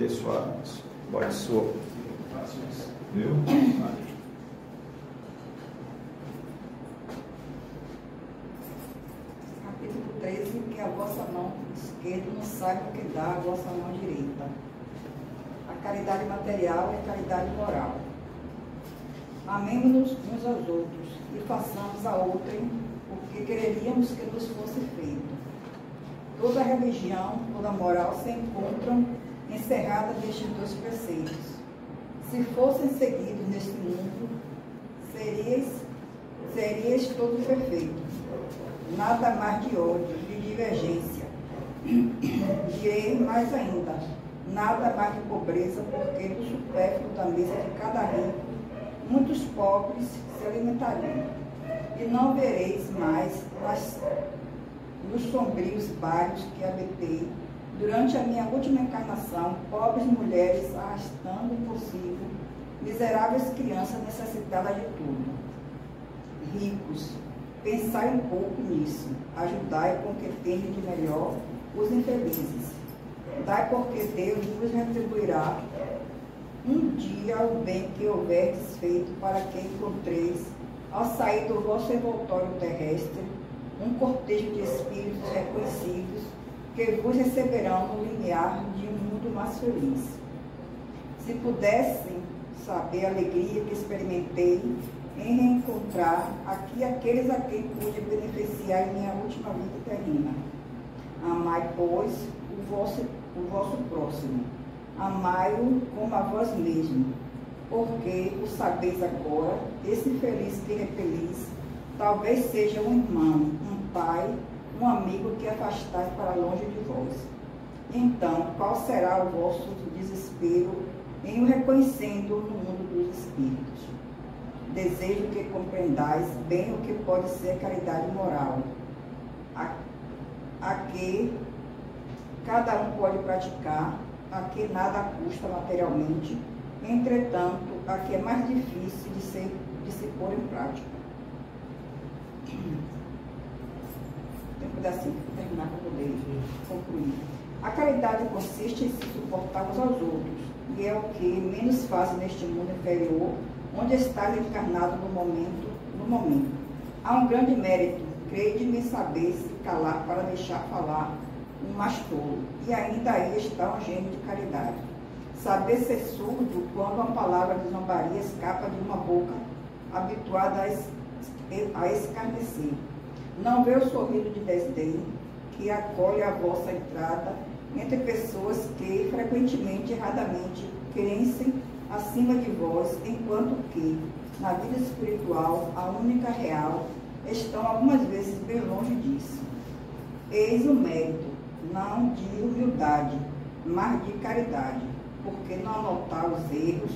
dê sua voz sua. Viu? Capítulo 13, que a vossa mão esquerda não saiba o que dá a vossa mão direita. A caridade material e a caridade moral. Amemo-nos uns aos outros e façamos a outrem o que quereríamos que nos fosse feito. Toda religião, toda moral se encontram encerradas nestes dois preceitos. Se fossem seguidos neste mundo, serias todos perfeitos. Nada mais de ódio, de divergência. Direi mais ainda, nada mais de pobreza, porque do supérfluo da mesa de cada rico, muitos pobres se alimentariam. E não vereis mais nos sombrios bairros que habitei, durante a minha última encarnação, pobres mulheres arrastando consigo miseráveis crianças necessitadas de tudo. Ricos, pensai um pouco nisso, ajudai com o que tendes de melhor os infelizes. Dai porque Deus vos retribuirá um dia o bem que houverdes feito, para que encontreis, ao sair do vosso envoltório terrestre, um cortejo de espíritos reconhecidos que vos receberão no limiar de um mundo mais feliz. Se pudessem saber a alegria que experimentei em reencontrar aqui aqueles a quem pude beneficiar em minha última vida terrena. Amai, pois, o vosso próximo. Amai-o como a vós mesmo, porque o sabeis agora, esse infeliz que repelis, talvez seja um irmão, um pai, um amigo que afastais para longe de vós. Então, qual será o vosso desespero em o reconhecendo no mundo dos espíritos? Desejo que compreendais bem o que pode ser a caridade moral, a que cada um pode praticar, a que nada custa materialmente, entretanto, a que é mais difícil de se pôr em prática. Tem um pedacinho para terminar para poder concluir. A caridade consiste em se suportar uns aos outros, e é o que menos fazem neste mundo inferior, onde estás encarnado no momento. Há um grande mérito, crede-me saber se calar para deixar falar um mais tolo, e ainda aí está um gênio de caridade. Saber ser surdo quando uma palavra de zombaria escapa de uma boca habituada a escarnecer. Não vê o sorriso de desdém que acolhe a vossa entrada entre pessoas que, frequentemente, erradamente, crescem acima de vós, enquanto que, na vida espiritual, a única real, estão algumas vezes bem longe disso. Eis o mérito, não de humildade, mas de caridade, porque não anotar os erros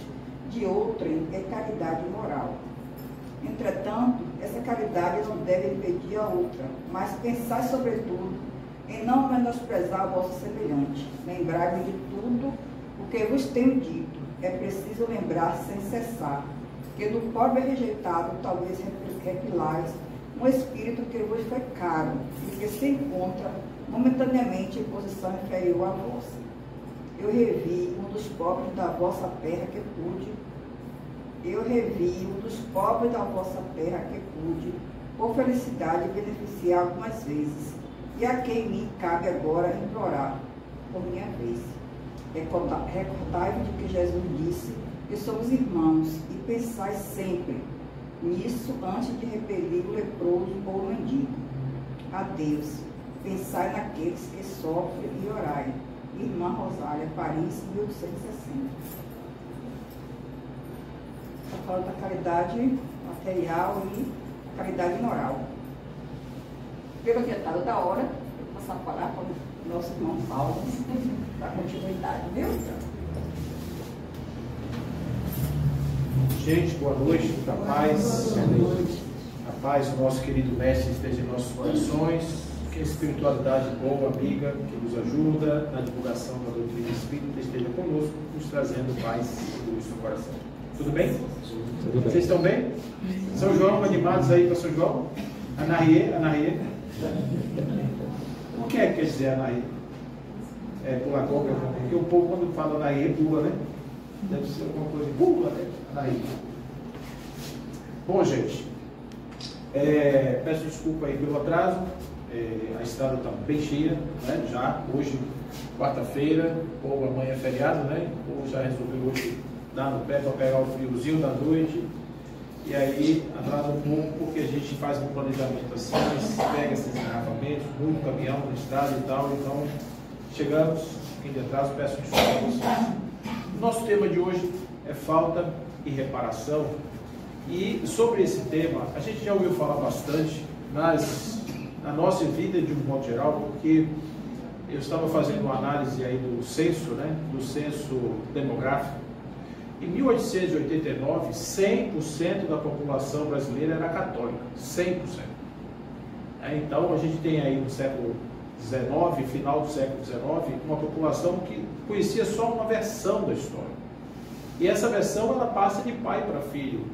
de outrem é caridade moral. Entretanto, essa caridade não deve impedir a outra, mas pensar sobretudo em não menosprezar o vosso semelhante. Lembrai-me de tudo o que vos tenho dito. É preciso lembrar sem cessar, que do pobre rejeitado talvez repilais um espírito que vos foi caro e que se encontra momentaneamente em posição inferior à vossa. Eu revi um dos pobres da vossa terra que pude, por felicidade, beneficiar algumas vezes, e a quem me cabe agora implorar, por minha vez. Recordai-vos de que Jesus disse que somos irmãos, e pensai sempre nisso antes de repelir o leproso ou o mendigo. Adeus. Pensai naqueles que sofrem e orai. Irmã Rosália, Paris, 1860. Está falando da caridade material e caridade moral. Pelo adiantado da hora, eu vou passar a palavra para o nosso irmão Paulo, para continuidade, viu? Gente, boa noite, muita paz. A paz do nosso querido Mestre esteja em nossos corações. Que a espiritualidade boa, amiga, que nos ajuda na divulgação da doutrina espírita esteja conosco, nos trazendo paz e luz no coração. Tudo bem? Tudo bem. Vocês estão bem? São João, animados aí para São João? Anarie. O que é que quer dizer Anarie? pular corda, porque o povo quando fala Anaí, pula, né? Deve ser alguma coisa, pula, né? Anaí. Bom, gente, peço desculpa aí pelo atraso, a estrada está bem cheia, né? Já hoje, quarta-feira, ou amanhã é feriado, né? Ou já resolveu hoje dar no pé para pegar o friozinho da noite. E aí atrasa um pouco porque a gente faz um planejamento assim, pega esses engarrafamentos, muito caminhão na estrada e tal, então chegamos, quem de atraso, peço desculpa a vocês. Nosso tema de hoje é falta e reparação. E sobre esse tema, a gente já ouviu falar bastante na nossa vida de um modo geral, porque eu estava fazendo uma análise aí do censo, né, do censo demográfico. Em 1889, 100% da população brasileira era católica, 100%. Então, a gente tem aí no século XIX, final do século XIX, uma população que conhecia só uma versão da história. E essa versão, ela passa de pai para filho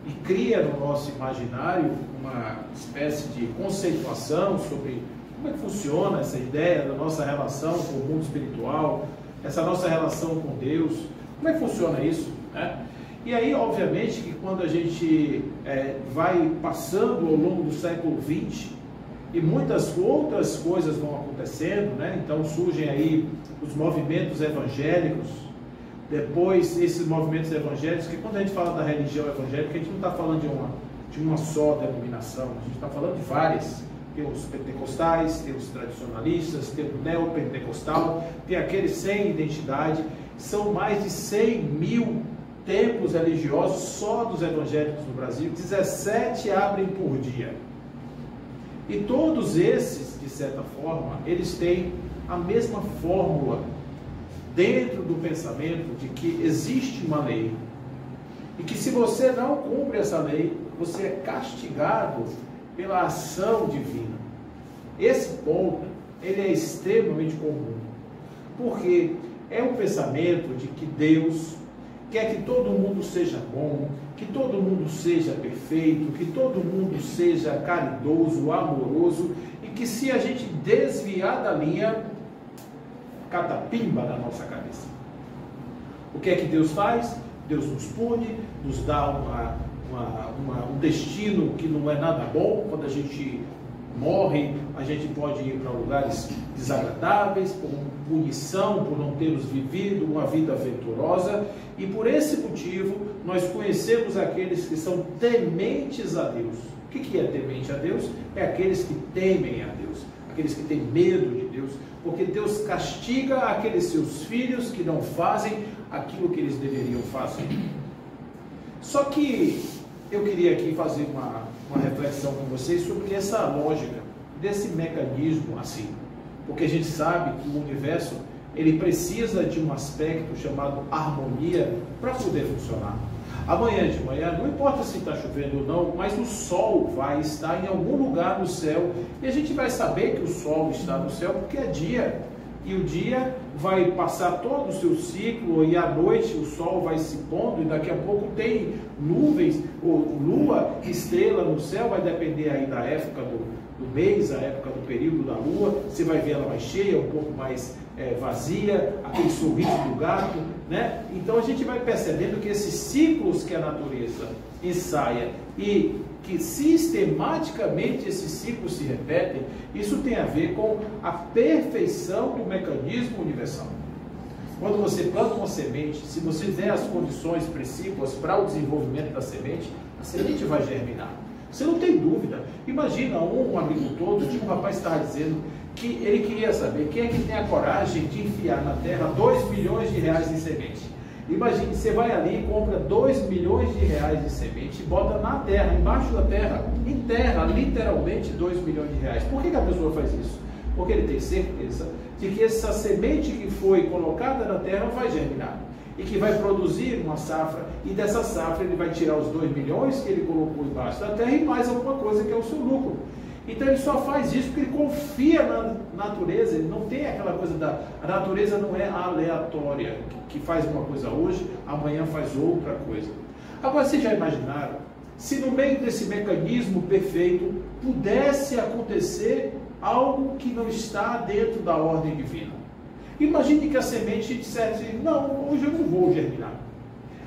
e cria no nosso imaginário uma espécie de conceituação sobre como é que funciona essa ideia da nossa relação com o mundo espiritual, essa nossa relação com Deus. Como é que funciona isso? Né? E aí, obviamente, que quando a gente vai passando ao longo do século XX e muitas outras coisas vão acontecendo, né? Então surgem aí os movimentos evangélicos, depois esses movimentos evangélicos, que quando a gente fala da religião evangélica, a gente não está falando de uma só denominação, a gente está falando de várias. Tem os pentecostais, tem os tradicionalistas, tem o neopentecostal, tem aqueles sem identidade. São mais de 100 mil templos religiosos só dos evangélicos no Brasil, 17 abrem por dia. E todos esses, de certa forma, eles têm a mesma fórmula dentro do pensamento de que existe uma lei e que se você não cumpre essa lei, você é castigado pela ação divina. Esse ponto, ele é extremamente comum, porque é um pensamento de que Deus quer que todo mundo seja bom, que todo mundo seja perfeito, que todo mundo seja caridoso, amoroso, e que se a gente desviar da linha, catapimba na nossa cabeça. O que é que Deus faz? Deus nos pune, nos dá um destino que não é nada bom. Quando a gente morre, a gente pode ir para lugares desagradáveis, por punição, por não termos vivido uma vida venturosa, e por esse motivo nós conhecemos aqueles que são tementes a Deus. O que é temente a Deus? É aqueles que temem a Deus, aqueles que têm medo de Deus, porque Deus castiga aqueles seus filhos que não fazem aquilo que eles deveriam fazer. Só que eu queria aqui fazer uma reflexão com vocês sobre essa lógica, desse mecanismo assim, porque a gente sabe que o universo, ele precisa de um aspecto chamado harmonia para poder funcionar. Amanhã de manhã, não importa se está chovendo ou não, mas o sol vai estar em algum lugar no céu, e a gente vai saber que o sol está no céu porque é dia, e o dia vai passar todo o seu ciclo, e à noite o sol vai se pondo, e daqui a pouco tem nuvens, ou lua, estrela no céu, vai depender aí da época do mês, a época do período da lua, você vai ver ela mais cheia, um pouco mais vazia, aquele sorriso do gato, né? Então a gente vai percebendo que esses ciclos que a natureza ensaia e que sistematicamente esses ciclos se repetem, isso tem a ver com a perfeição do mecanismo universal. Quando você planta uma semente, se você der as condições precípuas para o desenvolvimento da semente, a semente vai germinar. Você não tem dúvida. Imagina um agricultor, outro dia um rapaz estava dizendo que ele queria saber quem é que tem a coragem de enfiar na terra 2 milhões de reais em semente. Imagine, você vai ali e compra 2 milhões de reais de semente e bota na terra, embaixo da terra, enterra literalmente 2 milhões de reais. Por que a pessoa faz isso? Porque ele tem certeza de que essa semente que foi colocada na terra vai germinar e que vai produzir uma safra, e dessa safra ele vai tirar os 2 milhões que ele colocou embaixo da terra e mais alguma coisa que é o seu lucro. Então ele só faz isso porque ele confia na natureza, ele não tem aquela coisa a natureza não é aleatória, que faz uma coisa hoje, amanhã faz outra coisa. Agora, vocês já imaginaram, se no meio desse mecanismo perfeito pudesse acontecer algo que não está dentro da ordem divina? Imagine que a semente dissesse, não, hoje eu não vou germinar.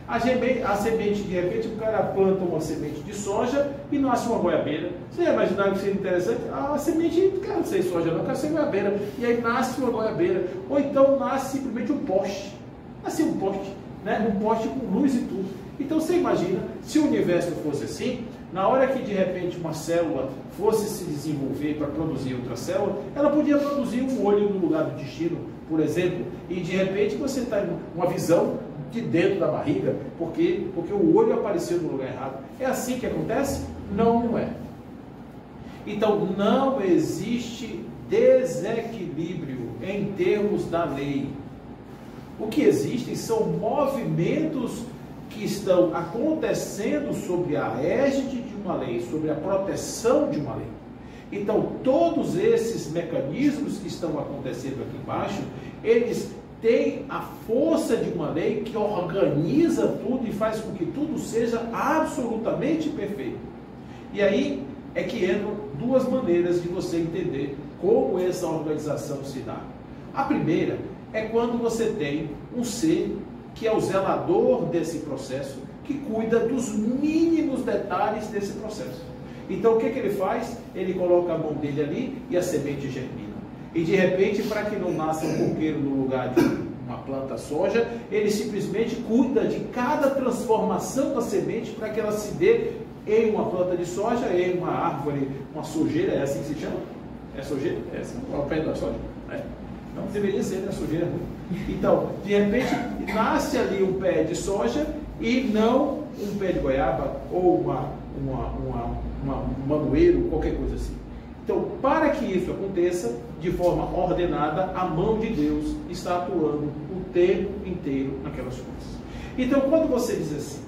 A semente, de repente, o cara planta uma semente de soja e nasce uma goiabeira. Você ia imaginar que seria interessante? A semente, não quero ser soja, não quero ser goiabeira. E aí nasce uma goiabeira. Ou então nasce simplesmente um poste. Nasce um poste, né? Um poste com luz e tudo. Então você imagina, se o universo fosse assim, na hora que de repente uma célula fosse se desenvolver para produzir outra célula, ela podia produzir um olho no lugar do intestino, por exemplo, e de repente você está em uma visão de dentro da barriga, porque o olho apareceu no lugar errado. É assim que acontece? Não é. Então não existe desequilíbrio em termos da lei. O que existem são movimentos que estão acontecendo sobre a égide de uma lei, sobre a proteção de uma lei. Então, todos esses mecanismos que estão acontecendo aqui embaixo, eles têm a força de uma lei que organiza tudo e faz com que tudo seja absolutamente perfeito. E aí é que entram duas maneiras de você entender como essa organização se dá. A primeira é quando você tem um ser que é o zelador desse processo, que cuida dos mínimos detalhes desse processo. Então o que ele faz? Ele coloca a mão dele ali e a semente germina. E de repente, para que não nasça um coqueiro no lugar de uma planta soja, ele simplesmente cuida de cada transformação da semente para que ela se dê em uma planta de soja, em uma árvore, uma sojeira, é assim que se chama? É sojeira? É assim, é o pé da soja, né? Não deveria ser, né? Sujeira. Então, de repente, nasce ali um pé de soja e não um pé de goiaba ou um mamoeiro, qualquer coisa assim. Então, para que isso aconteça de forma ordenada, a mão de Deus está atuando o tempo inteiro naquelas coisas. Então, quando você diz assim,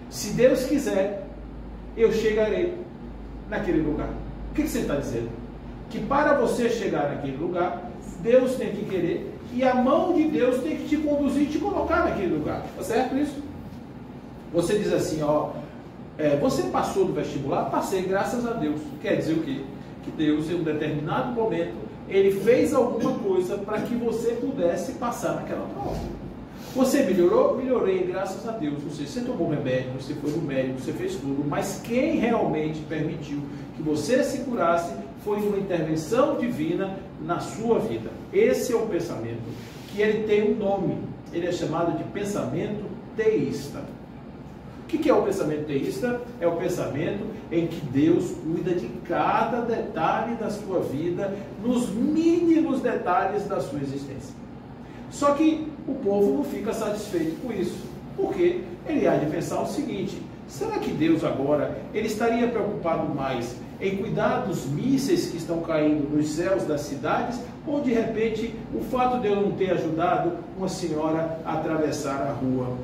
se Deus quiser, eu chegarei naquele lugar. O que você está dizendo? Que para você chegar naquele lugar, Deus tem que querer e a mão de Deus tem que te conduzir e te colocar naquele lugar. Tá certo isso? Você diz assim, ó, você passou no vestibular? Passei, graças a Deus. Quer dizer o quê? Que Deus, em um determinado momento, Ele fez alguma coisa para que você pudesse passar naquela prova. Você melhorou? Melhorei, graças a Deus. Não sei se você tomou remédio, você foi no médico, você fez tudo, mas quem realmente permitiu que você se curasse foi uma intervenção divina na sua vida. Esse é o pensamento, que ele tem um nome, ele é chamado de pensamento teísta. O que é o pensamento teísta? É o pensamento em que Deus cuida de cada detalhe da sua vida, nos mínimos detalhes da sua existência. Só que o povo não fica satisfeito com isso, porque ele há de pensar o seguinte: será que Deus agora ele estaria preocupado mais em cuidar dos mísseis que estão caindo nos céus das cidades, ou de repente o fato de eu não ter ajudado uma senhora a atravessar a rua,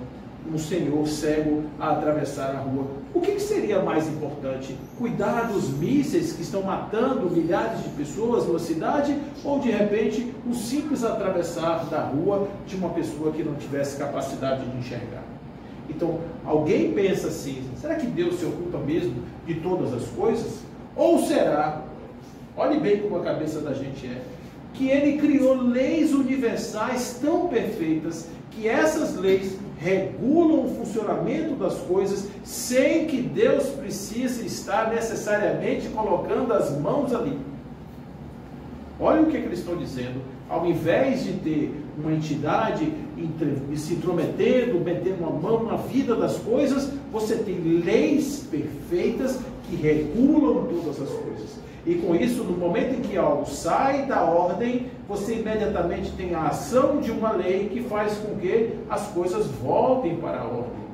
um senhor cego a atravessar a rua? O que seria mais importante? Cuidar dos mísseis que estão matando milhares de pessoas numa cidade, ou de repente um simples atravessar da rua de uma pessoa que não tivesse capacidade de enxergar? Então, alguém pensa assim: será que Deus se ocupa mesmo de todas as coisas? Ou será, olhe bem como a cabeça da gente é, que Ele criou leis universais tão perfeitas que essas leis regulam o funcionamento das coisas sem que Deus precise estar necessariamente colocando as mãos ali? Olha o que eles estão dizendo. Ao invés de ter uma entidade se intrometendo, metendo a mão na vida das coisas, você tem leis perfeitas que regulam todas as coisas. E com isso, no momento em que algo sai da ordem, você imediatamente tem a ação de uma lei que faz com que as coisas voltem para a ordem.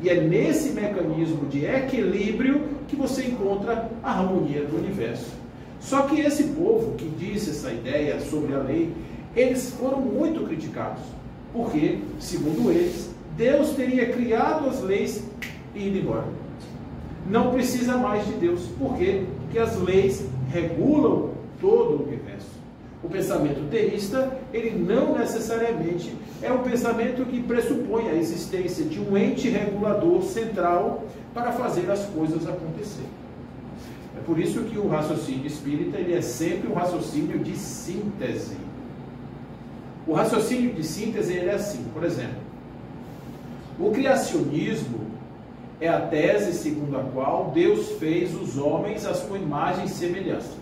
E é nesse mecanismo de equilíbrio que você encontra a harmonia do universo. Só que esse povo que disse essa ideia sobre a lei, eles foram muito criticados, porque, segundo eles, Deus teria criado as leis e ido embora. Não precisa mais de Deus. Por quê? Porque as leis regulam todo o universo. O pensamento teísta, ele não necessariamente é um pensamento que pressupõe a existência de um ente regulador central para fazer as coisas acontecer. É por isso que o raciocínio espírita ele é sempre um raciocínio de síntese. O raciocínio de síntese ele é assim, por exemplo, o criacionismo é a tese segundo a qual Deus fez os homens à sua imagem e semelhança.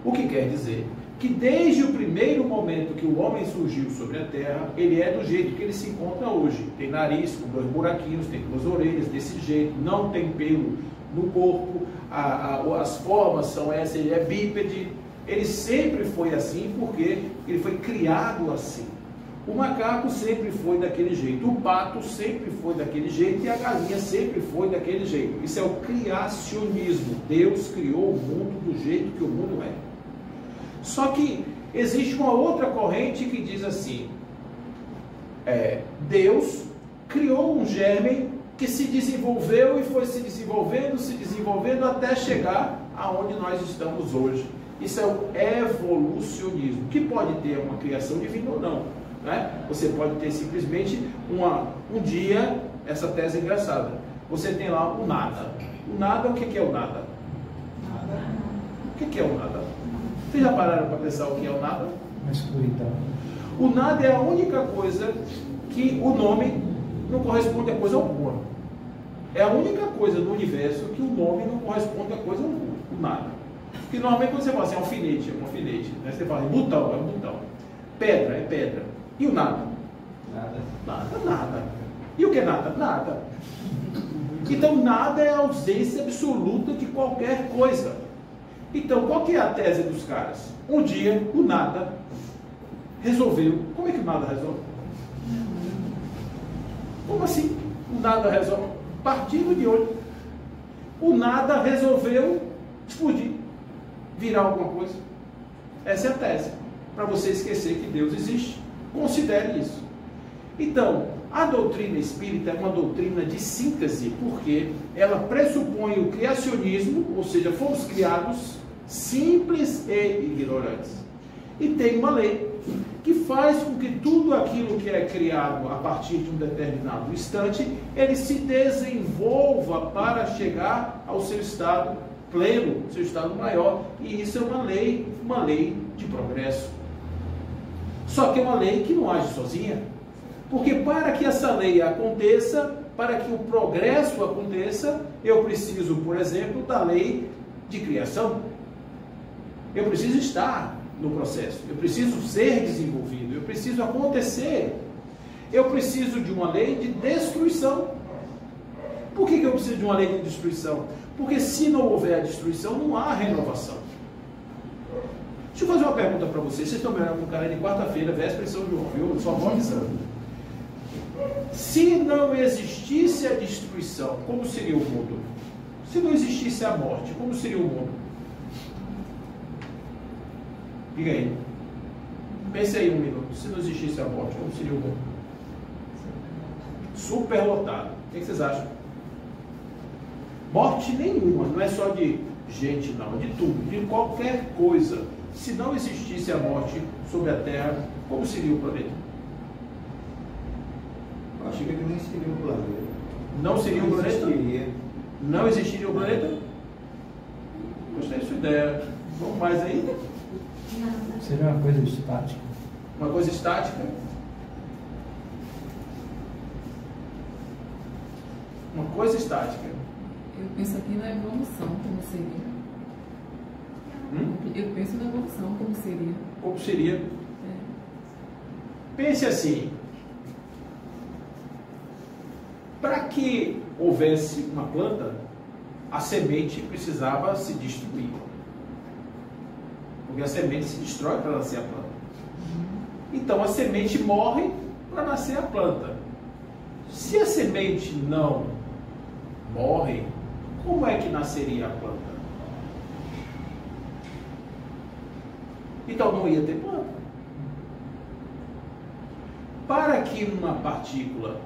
O que quer dizer que desde o primeiro momento que o homem surgiu sobre a terra, ele é do jeito que ele se encontra hoje. Tem nariz com 2 buraquinhos, tem 2 orelhas, desse jeito, não tem pelo no corpo, as formas são essas, ele é bípede. Ele sempre foi assim porque ele foi criado assim. O macaco sempre foi daquele jeito, o pato sempre foi daquele jeito e a galinha sempre foi daquele jeito. Isso é o criacionismo. Deus criou o mundo do jeito que o mundo é. Só que existe uma outra corrente que diz assim, Deus criou um germe que se desenvolveu e foi se desenvolvendo até chegar aonde nós estamos hoje. Isso é o evolucionismo, que pode ter uma criação divina ou não, né? Você pode ter simplesmente um dia, essa tese é engraçada, você tem lá o nada. O nada, o que é o nada? O que é o nada? Vocês já pararam para pensar o que é o nada? Uma escuridão. O nada é a única coisa que o nome não corresponde a coisa alguma. É a única coisa do universo que o nome não corresponde a coisa alguma. O nada. Porque normalmente quando você fala assim, alfinete, é um alfinete. Né? Você fala assim, botão, é um botão. Pedra, é pedra. E o nada? Nada. E o que é nada? Nada. Então nada é a ausência absoluta de qualquer coisa. Então, qual que é a tese dos caras? Um dia, o nada resolveu. Como é que o nada resolve? Como assim? O nada resolve? Partindo de hoje, o nada resolveu explodir, virar alguma coisa. Essa é a tese. Para você esquecer que Deus existe. Considere isso. Então, a doutrina espírita é uma doutrina de síntese, porque ela pressupõe o criacionismo, ou seja, fomos criados simples e ignorantes. E tem uma lei que faz com que tudo aquilo que é criado a partir de um determinado instante, ele se desenvolva para chegar ao seu estado pleno, seu estado maior. E isso é uma lei de progresso. Só que é uma lei que não age sozinha. Porque para que essa lei aconteça, para que o progresso aconteça, eu preciso, por exemplo, da lei de criação. Eu preciso estar no processo, eu preciso ser desenvolvido, eu preciso acontecer. Eu preciso de uma lei de destruição. Por que eu preciso de uma lei de destruição? Porque se não houver a destruição, não há renovação. Deixa eu fazer uma pergunta para vocês. Vocês estão me olhando com cara de quarta-feira, véspera de São João, viu? Só vou avisando. Se não existisse a destruição, como seria o mundo? Se não existisse a morte, como seria o mundo? Diga aí. Pense aí um minuto. Se não existisse a morte, como seria o mundo? Superlotado. O que vocês acham? Morte nenhuma. Não é só de gente, não. De tudo. De qualquer coisa. Se não existisse a morte sobre a Terra, como seria o planeta? Eu acho que nem seria o planeta. Não seria o planeta? Existiria. Não existiria o planeta? Gostei da sua ideia. Vamos mais aí? Seria uma coisa estática. Uma coisa estática? Uma coisa estática. Eu penso aqui na evolução, como seria. Eu penso na evolução, como seria. Como seria? Pense assim. Para que houvesse uma planta, a semente precisava se destruir. Porque a semente se destrói para nascer a planta. Então a semente morre para nascer a planta. Se a semente não morre, como é que nasceria a planta? Então não ia ter planta. Para que uma partícula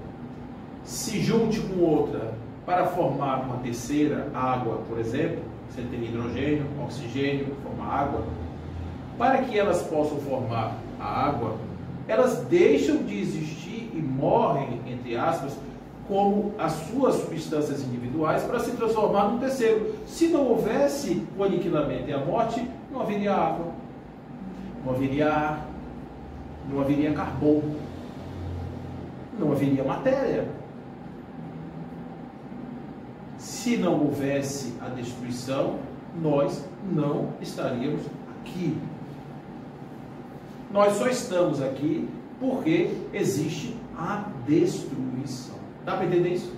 se junte com outra para formar uma terceira, água, por exemplo, você tem hidrogênio, oxigênio, forma água. Para que elas possam formar a água, elas deixam de existir e morrem, entre aspas, como as suas substâncias individuais para se transformar num terceiro. Se não houvesse o aniquilamento e a morte, não haveria água, não haveria ar, não haveria carbono, não haveria matéria. Se não houvesse a destruição, nós não estaríamos aqui. Nós só estamos aqui porque existe a destruição. Dá para entender isso?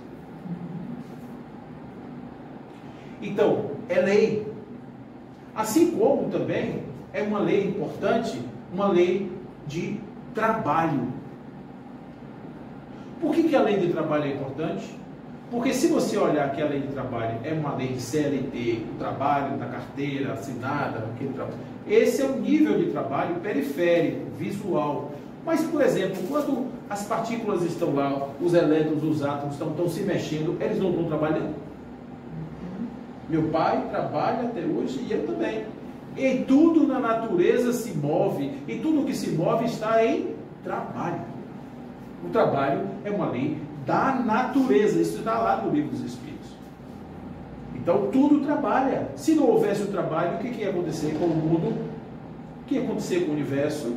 Então, é lei. Assim como também é uma lei importante, uma lei de trabalho. Por que a lei de trabalho é importante? Porque se você olhar que a lei de trabalho é uma lei de CLT, o trabalho da carteira assinada, aquele trabalho, esse é um nível de trabalho periférico, visual. Mas, por exemplo, quando as partículas estão lá, os elétrons, os átomos estão se mexendo, eles não estão trabalhando? Meu pai trabalha até hoje e eu também. E tudo na natureza se move, e tudo que se move está em trabalho. O trabalho é uma lei da natureza, isso está lá no Livro dos Espíritos. Então tudo trabalha. Se não houvesse o trabalho, o que ia acontecer com o mundo? O que ia acontecer com o universo?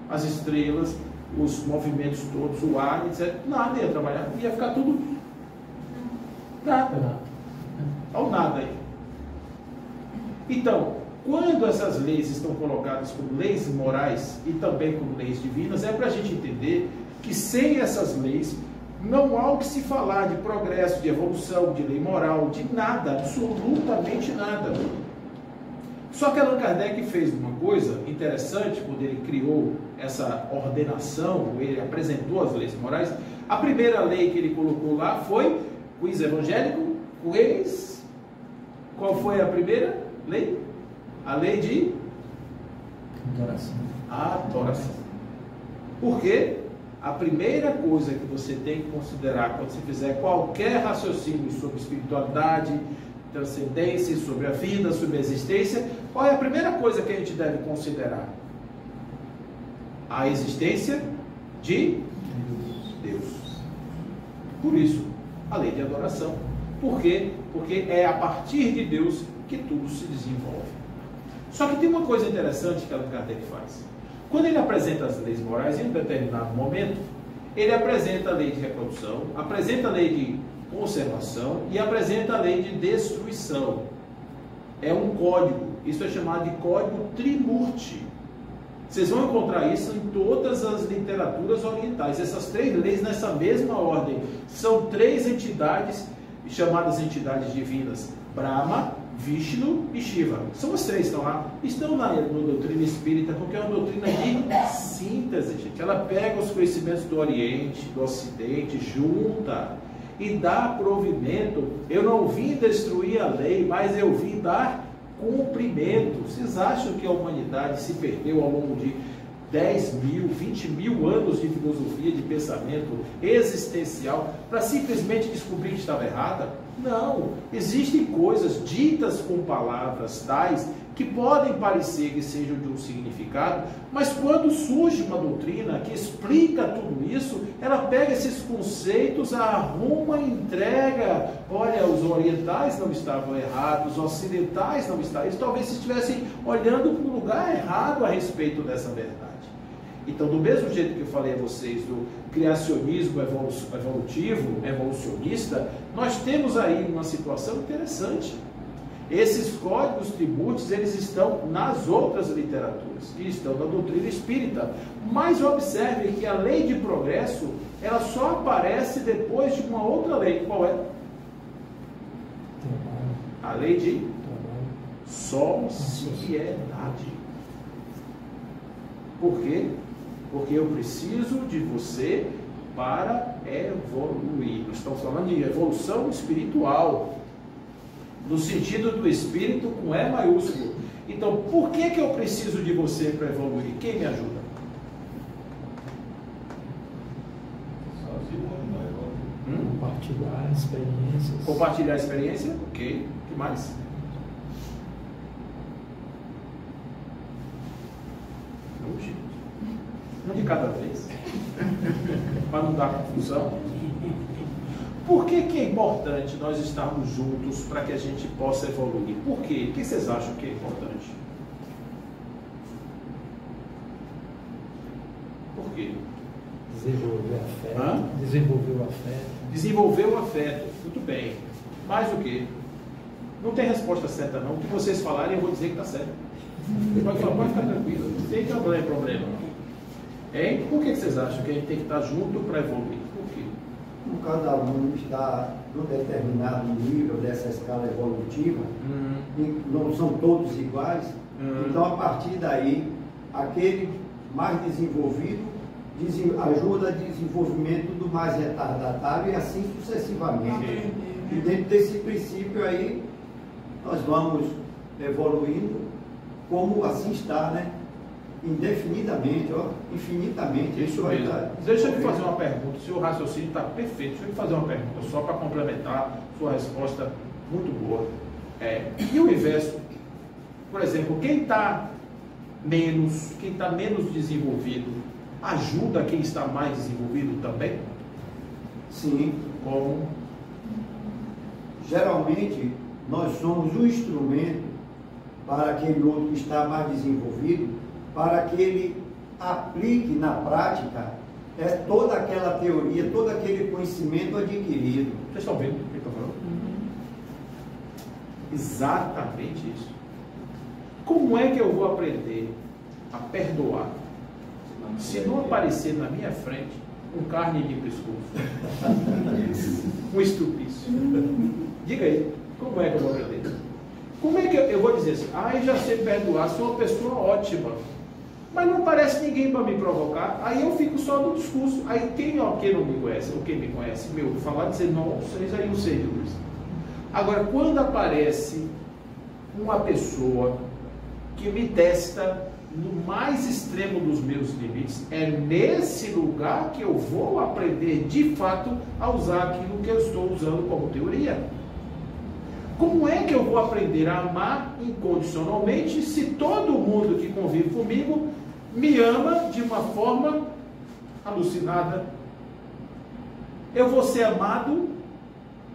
As estrelas, os movimentos todos, o ar, etc. Nada ia trabalhar, ia ficar tudo nada. Ao nada aí. Então, quando essas leis estão colocadas como leis morais e também como leis divinas, é para a gente entender que sem essas leis não há o que se falar de progresso, de evolução, de lei moral, de nada, absolutamente nada. Só que Allan Kardec fez uma coisa interessante quando ele criou essa ordenação, ele apresentou as leis morais. A primeira lei que ele colocou lá foi quiz evangélico, quiz. Qual foi a primeira lei? A lei de Adoração. Adoração. Por quê? A primeira coisa que você tem que considerar quando você fizer qualquer raciocínio sobre espiritualidade, transcendência, sobre a vida, sobre a existência, qual é a primeira coisa que a gente deve considerar? A existência de Deus. Por isso, a lei de adoração. Por quê? Porque é a partir de Deus que tudo se desenvolve. Só que tem uma coisa interessante que Allan Kardec faz. Quando ele apresenta as leis morais, em um determinado momento, ele apresenta a lei de reprodução, apresenta a lei de conservação e apresenta a lei de destruição. É um código, isso é chamado de código Trimurti. Vocês vão encontrar isso em todas as literaturas orientais. Essas três leis nessa mesma ordem. São três entidades, chamadas entidades divinas: Brahma, Vishnu e Shiva. São as três que estão lá. Estão na doutrina espírita, porque é uma doutrina de síntese, gente. Ela pega os conhecimentos do Oriente, do Ocidente, junta e dá provimento. Eu não vim destruir a lei, mas eu vim dar cumprimento. Vocês acham que a humanidade se perdeu ao longo de 10 mil, 20 mil anos de filosofia, de pensamento existencial, para simplesmente descobrir que estava errada? Não. Existem coisas ditas com palavras tais que podem parecer que sejam de um significado, mas quando surge uma doutrina que explica tudo isso, ela pega esses conceitos, arruma e entrega. Olha, os orientais não estavam errados, os ocidentais não estavam. Eles talvez estivessem olhando para o lugar errado a respeito dessa verdade. Então, do mesmo jeito que eu falei a vocês do criacionismo evolutivo, evolucionista, nós temos aí uma situação interessante. Esses códigos tributos, eles estão nas outras literaturas, que estão na doutrina espírita. Mas observe que a lei de progresso, ela só aparece depois de uma outra lei. Qual é? A lei de sociedade. Por quê? Porque eu preciso de você para evoluir. Nós estamos falando de evolução espiritual, no sentido do espírito com E maiúsculo. Então, por que eu preciso de você para evoluir? Quem me ajuda? Compartilhar experiências. Compartilhar a experiência? Ok. O que mais? Um de cada vez, para não dar confusão. Por que é importante nós estarmos juntos para que a gente possa evoluir? Por quê? O que vocês acham que é importante? Por quê? Desenvolver afeto. Hã? Desenvolver o afeto. Desenvolver o afeto. Muito bem. Mais o quê? Não tem resposta certa não. O que vocês falarem eu vou dizer que está certo. Pode falar, pode ficar tranquilo. Não tem problema não. Hein? Por que vocês acham que a gente tem que estar junto para evoluir? Por quê? Como cada aluno está num determinado nível dessa escala evolutiva, e não são todos iguais, então a partir daí, aquele mais desenvolvido ajuda a desenvolvimento do mais retardatário e assim sucessivamente. E dentro desse princípio aí, nós vamos evoluindo como assim está, né? Indefinidamente, ó, infinitamente. Isso mesmo. Deixa eu lhe fazer uma pergunta. O seu raciocínio está perfeito. Deixa eu lhe fazer uma pergunta só para complementar sua resposta muito boa. E o inverso? Por exemplo, quem está menos desenvolvido ajuda quem está mais desenvolvido também? Sim. Como? Geralmente, nós somos um instrumento para aquele outro que está mais desenvolvido, para que ele aplique na prática toda aquela teoria, todo aquele conhecimento adquirido. Vocês estão vendo o que eu estou falando? Exatamente isso. Como é que eu vou aprender a perdoar se não aparecer na minha frente um carne de pescoço? Um estupício. Diga aí, como é que eu vou aprender? Como é que eu vou dizer assim, eu já sei perdoar, sou uma pessoa ótima, mas não aparece ninguém para me provocar, aí eu fico só no discurso. Aí quem não me conhece, ou quem me conhece, meu, falar, dizer, não, vocês aí eu sei, Luiz. Agora, quando aparece uma pessoa que me testa no mais extremo dos meus limites, é nesse lugar que eu vou aprender de fato a usar aquilo que eu estou usando como teoria. Como é que eu vou aprender a amar incondicionalmente se todo mundo que convive comigo me ama de uma forma alucinada? Eu vou ser amado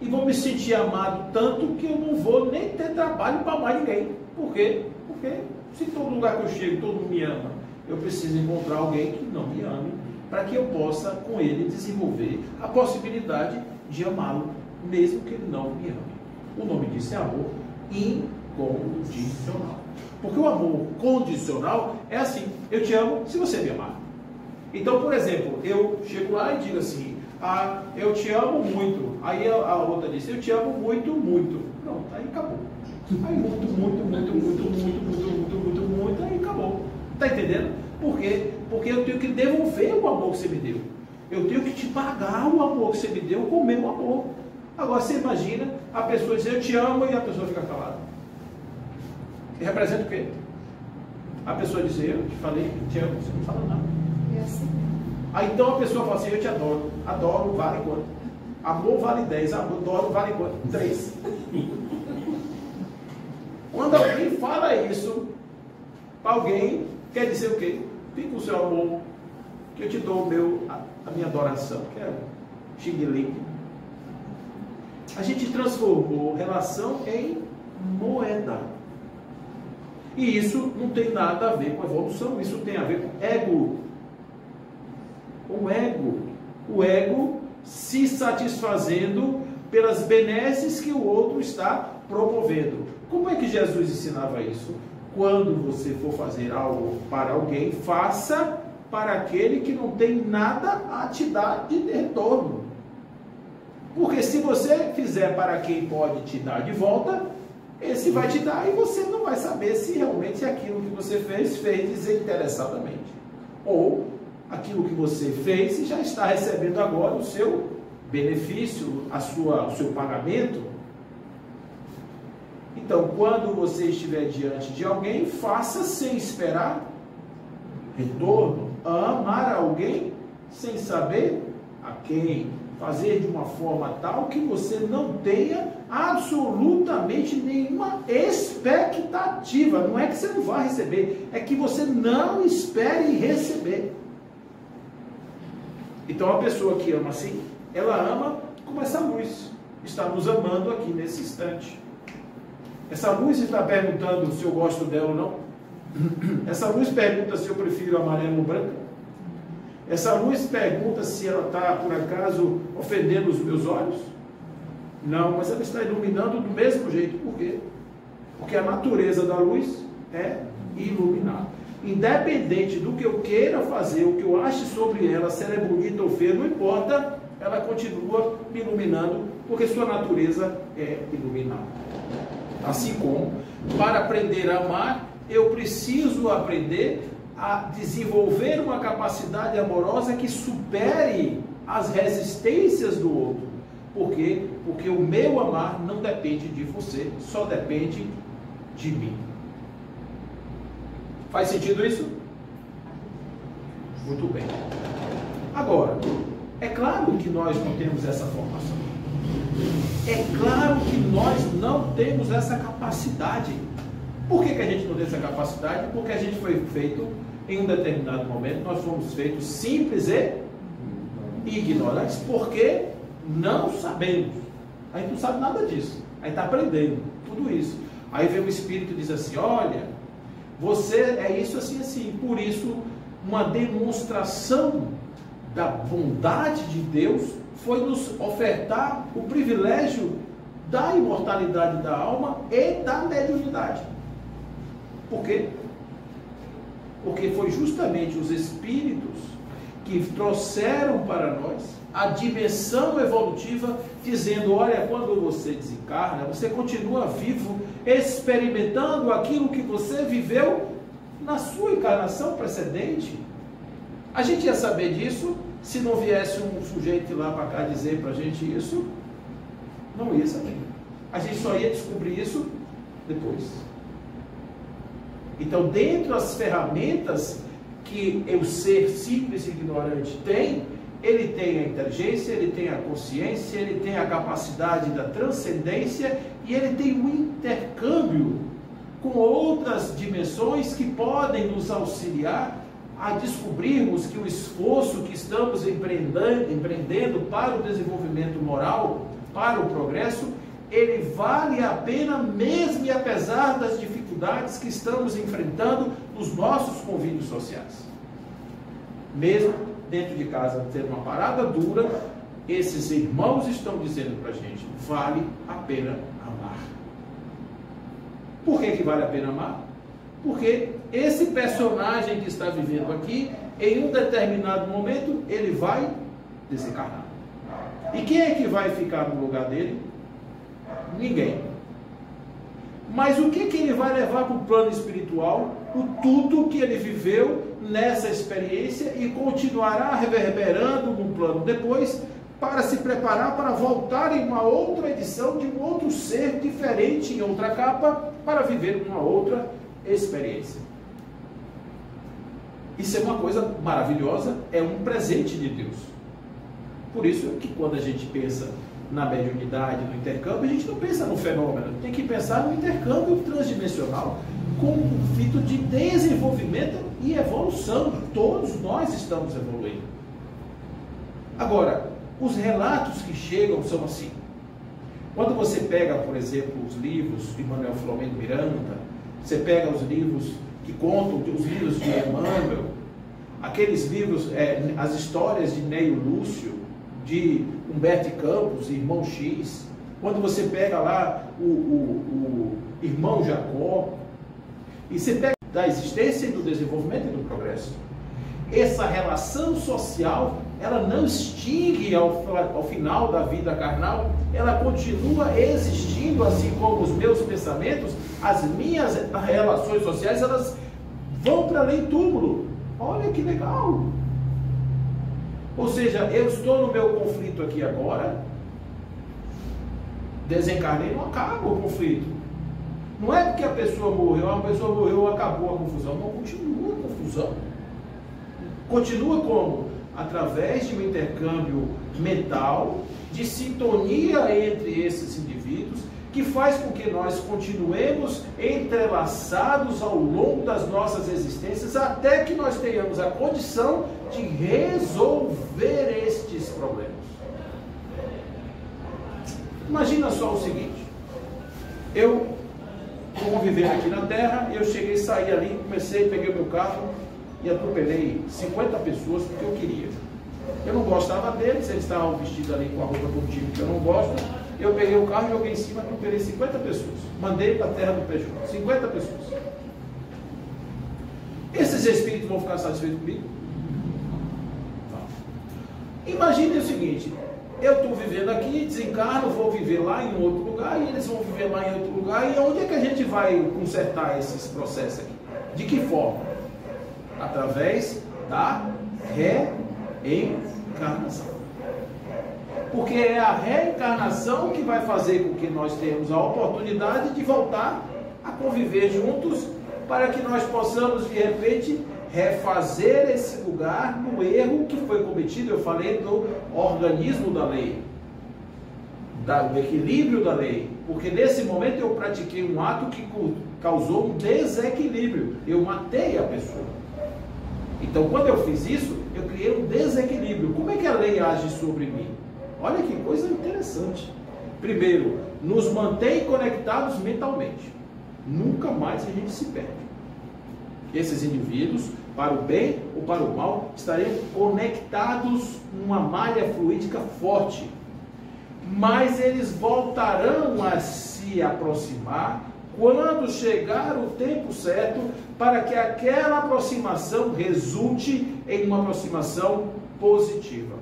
e vou me sentir amado tanto que eu não vou nem ter trabalho para amar ninguém. Por quê? Porque se todo lugar que eu chego, todo mundo me ama, eu preciso encontrar alguém que não me ame, para que eu possa, com ele, desenvolver a possibilidade de amá-lo, mesmo que ele não me ame. O nome disso é amor incondicional. Porque o amor condicional é assim, eu te amo se você me amar. Então, por exemplo, eu chego lá e digo assim, eu te amo muito. Aí a outra diz, eu te amo muito, muito. Pronto, aí acabou. Aí muito, aí acabou. Está entendendo? Por quê? Porque eu tenho que devolver o amor que você me deu. Eu tenho que te pagar o amor que você me deu com o meu amor. Agora você imagina a pessoa dizer eu te amo e a pessoa fica calada. Representa o quê? A pessoa diz eu te falei que te amo, você não fala nada. É assim. Aí então a pessoa fala assim, eu te adoro. Adoro vale quanto? Amor vale 10, adoro vale quanto? 3. Quando alguém fala isso para alguém, quer dizer o quê? Fica o seu amor, que eu te dou a minha adoração, que é o xing-ling. A gente transformou relação em moeda. E isso não tem nada a ver com evolução, isso tem a ver com ego. Com ego. O ego se satisfazendo pelas benesses que o outro está promovendo. Como é que Jesus ensinava isso? Quando você for fazer algo para alguém, faça para aquele que não tem nada a te dar de retorno. Porque se você fizer para quem pode te dar de volta, esse vai te dar e você não vai saber se realmente aquilo que você fez desinteressadamente. Ou aquilo que você fez e já está recebendo agora o seu benefício, o seu pagamento. Então, quando você estiver diante de alguém, faça sem esperar retorno. Amar alguém sem saber a quem. Fazer de uma forma tal que você não tenha absolutamente nenhuma expectativa. Não é que você não vai receber, é que você não espere receber. Então a pessoa que ama assim, ela ama como essa luz está nos amando aqui nesse instante. Essa luz está perguntando se eu gosto dela ou não. Essa luz pergunta se eu prefiro amarelo ou branco. Essa luz pergunta se ela está, por acaso, ofendendo os meus olhos? Não, mas ela está iluminando do mesmo jeito. Por quê? Porque a natureza da luz é iluminar. Independente do que eu queira fazer, o que eu ache sobre ela, se ela é bonita ou feia, não importa, ela continua me iluminando, porque sua natureza é iluminada. Assim como, para aprender a amar, eu preciso aprender a desenvolver uma capacidade amorosa que supere as resistências do outro. Por quê? Porque o meu amar não depende de você, só depende de mim. Faz sentido isso? Muito bem. Agora, é claro que nós não temos essa formação. É claro que nós não temos essa capacidade. Por que a gente não tem essa capacidade? Porque a gente foi feito, em um determinado momento, nós fomos feitos simples e ignorantes, porque não sabemos. A gente não sabe nada disso. A gente está aprendendo tudo isso. Aí vem o Espírito e diz assim, olha, você é isso assim, assim. Por isso, uma demonstração da bondade de Deus foi nos ofertar o privilégio da imortalidade da alma e da mediunidade. Por quê? Porque foi justamente os Espíritos que trouxeram para nós a dimensão evolutiva, dizendo, olha, quando você desencarna, você continua vivo, experimentando aquilo que você viveu na sua encarnação precedente. A gente ia saber disso se não viesse um sujeito lá para cá dizer para a gente isso. Não ia saber. A gente só ia descobrir isso depois. Então, dentro das ferramentas que o ser simples e ignorante tem, ele tem a inteligência, ele tem a consciência, ele tem a capacidade da transcendência e ele tem um intercâmbio com outras dimensões que podem nos auxiliar a descobrirmos que o esforço que estamos empreendendo para o desenvolvimento moral, para o progresso, ele vale a pena mesmo e apesar das dificuldades que estamos enfrentando nos nossos convívios sociais. Mesmo dentro de casa tendo uma parada dura, esses irmãos estão dizendo para a gente, vale a pena amar. Por que vale a pena amar? Porque esse personagem que está vivendo aqui, em um determinado momento, ele vai desencarnar. E quem é que vai ficar no lugar dele? Ninguém. Mas o que ele vai levar para o plano espiritual? O tudo que ele viveu nessa experiência e continuará reverberando no plano depois, para se preparar para voltar em uma outra edição de um outro ser diferente, em outra capa, para viver uma outra experiência. Isso é uma coisa maravilhosa, é um presente de Deus. Por isso que quando a gente pensa na mediunidade, no intercâmbio, a gente não pensa no fenômeno, tem que pensar no intercâmbio transdimensional, com um fito de desenvolvimento e evolução. Todos nós estamos evoluindo. Agora, os relatos que chegam são assim. Quando você pega, por exemplo, os livros de Manuel Filomeno Miranda, você pega os livros que contam, os livros de Emmanuel, aqueles livros, as histórias de Neio Lúcio, de Humberto Campos, Irmão X, quando você pega lá o Irmão Jacó, e você pega da existência e do desenvolvimento e do progresso. Essa relação social, ela não extingue ao final da vida carnal, ela continua existindo, assim como os meus pensamentos, as minhas relações sociais, elas vão para além do túmulo. Olha que legal! Ou seja, eu estou no meu conflito aqui agora, desencarnei, não acaba o conflito. Não é porque a pessoa morreu, acabou a confusão. Não, continua a confusão. Continua como? Através de um intercâmbio mental, de sintonia entre esses indivíduos, que faz com que nós continuemos entrelaçados ao longo das nossas existências, até que nós tenhamos a condição de resolver estes problemas. Imagina só o seguinte, eu estou vivendo aqui na Terra, eu cheguei, saí ali, peguei meu carro, e atropelei 50 pessoas porque eu queria. Eu não gostava deles, eles estavam vestidos ali com a roupa de um time que eu não gosto. Eu peguei o carro, joguei em cima, atropelei 50 pessoas. Mandei para a terra do Peugeot. 50 pessoas. Esses espíritos vão ficar satisfeitos comigo? Não. Imagine o seguinte: eu estou vivendo aqui, desencarno, vou viver lá em outro lugar, e eles vão viver lá em outro lugar. E onde é que a gente vai consertar esses processos aqui? De que forma? Através da reencarnação. Porque é a reencarnação que vai fazer com que nós tenhamos a oportunidade de voltar a conviver juntos, para que nós possamos, de repente, refazer esse lugar no erro que foi cometido. Eu falei do organismo da lei, do equilíbrio da lei, porque nesse momento eu pratiquei um ato que causou um desequilíbrio, eu matei a pessoa. Então, quando eu fiz isso, eu criei um desequilíbrio. Como é que a lei age sobre mim? Olha que coisa interessante. Primeiro, nos mantém conectados mentalmente. Nunca mais a gente se perde. Esses indivíduos, para o bem ou para o mal, estariam conectados numa malha fluídica forte. Mas eles voltarão a se aproximar quando chegar o tempo certo, para que aquela aproximação resulte em uma aproximação positiva.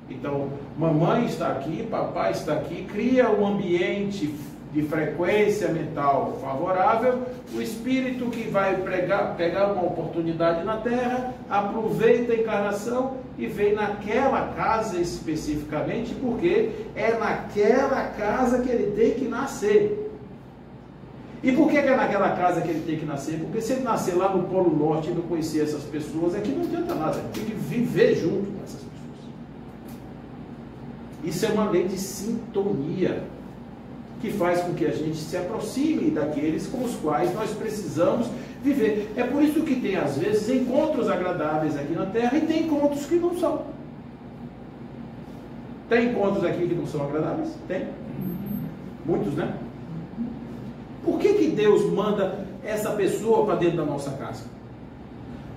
Então, mamãe está aqui, papai está aqui, cria um ambiente de frequência mental favorável. O espírito que vai pegar uma oportunidade na Terra, aproveita a encarnação e vem naquela casa especificamente, porque é naquela casa que ele tem que nascer. E por que é naquela casa que ele tem que nascer? Porque se ele nascer lá no Polo Norte e não conhecer essas pessoas, é que não adianta nada, ele tem que viver junto com essas pessoas. Isso é uma lei de sintonia, que faz com que a gente se aproxime daqueles com os quais nós precisamos viver. É por isso que tem, às vezes, encontros agradáveis aqui na Terra e tem encontros que não são. Tem encontros aqui que não são agradáveis? Tem. Muitos, né? Por que Deus manda essa pessoa para dentro da nossa casa?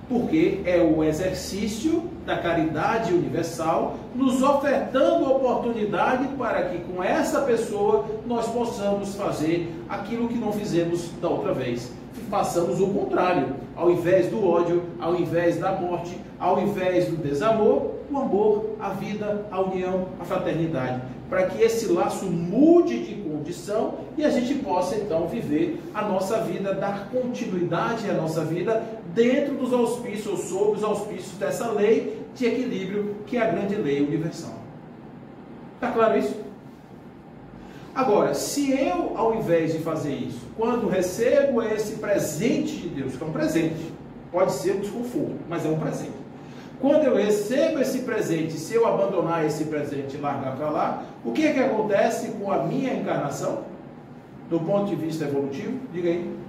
Porque é o exercício da caridade universal, nos ofertando a oportunidade para que com essa pessoa nós possamos fazer aquilo que não fizemos da outra vez. Façamos o contrário. Ao invés do ódio, ao invés da morte, ao invés do desamor, o amor, a vida, a união, a fraternidade. Para que esse laço mude de condição e a gente possa então viver a nossa vida, dar continuidade à nossa vida dentro dos auspícios, sob os auspícios dessa lei de equilíbrio, que é a grande lei universal. Está claro isso? Agora, se eu, ao invés de fazer isso, quando recebo esse presente de Deus, que é um presente, pode ser um desconforto, mas é um presente. Quando eu recebo esse presente, se eu abandonar esse presente e largar para lá, o que é que acontece com a minha encarnação, do ponto de vista evolutivo? Diga aí.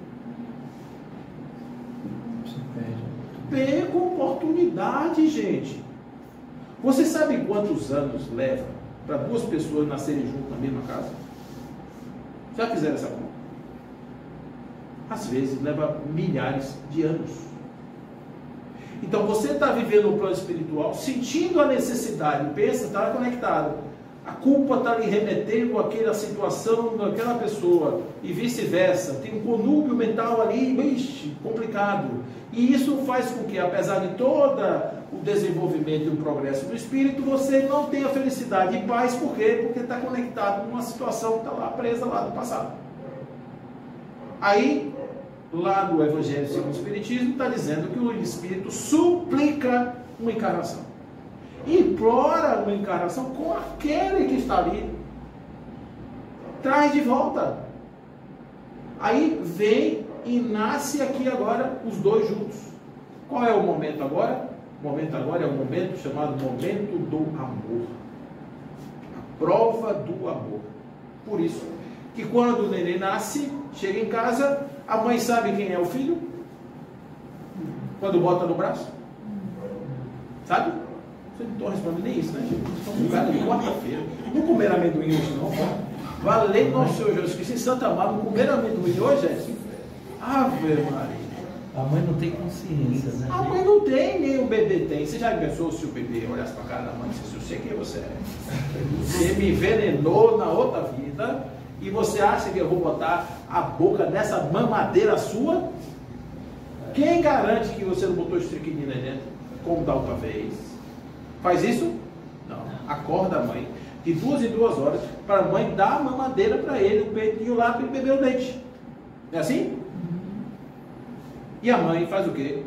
Perco oportunidade, gente. Você sabe quantos anos leva para duas pessoas nascerem juntas na mesma casa? Já fizeram essa conta? Às vezes leva milhares de anos. Então você está vivendo no plano espiritual, sentindo a necessidade, pensa, está conectado. A culpa está lhe remetendo àquela situação daquela pessoa e vice-versa. Tem um conúbio mental ali, complicado. E isso faz com que, apesar de todo o desenvolvimento e o progresso do espírito, você não tenha felicidade e paz. Por quê? Porque está conectado com uma situação que está lá presa lá do passado. Aí, lá no Evangelho segundo o Espiritismo, está dizendo que o espírito suplica uma encarnação. Implora uma encarnação com aquele que está ali. Traz de volta. Aí vem e nasce aqui agora os dois juntos. Qual é o momento agora? O momento agora é um momento chamado momento do amor. A prova do amor. Por isso que quando o neném nasce, chega em casa, a mãe sabe quem é o filho? Quando bota no braço? Sabe? Vocês não estão respondendo nem isso, né, gente? Estão com cara de quarta-feira. Não comer amendoim hoje não, tá? Valeu nosso Senhor Jesus Cristo em Santa Amaro, não comer amendoim hoje, gente? Ave Maria. A mãe não tem consciência, né? A mãe não tem, nem o bebê tem. Você já pensou se o bebê olhasse para a cara da mãe e disse, eu sei quem você é. Você me envenenou na outra vida e você acha que eu vou botar a boca nessa mamadeira sua? Quem garante que você não botou estricnina aí dentro? Como da outra vez? Faz isso? Não. Acorda a mãe de 2 em 2 horas para a mãe dar a mamadeira para ele, o peitinho lá para ele beber o leite. Não é assim? E a mãe faz o quê?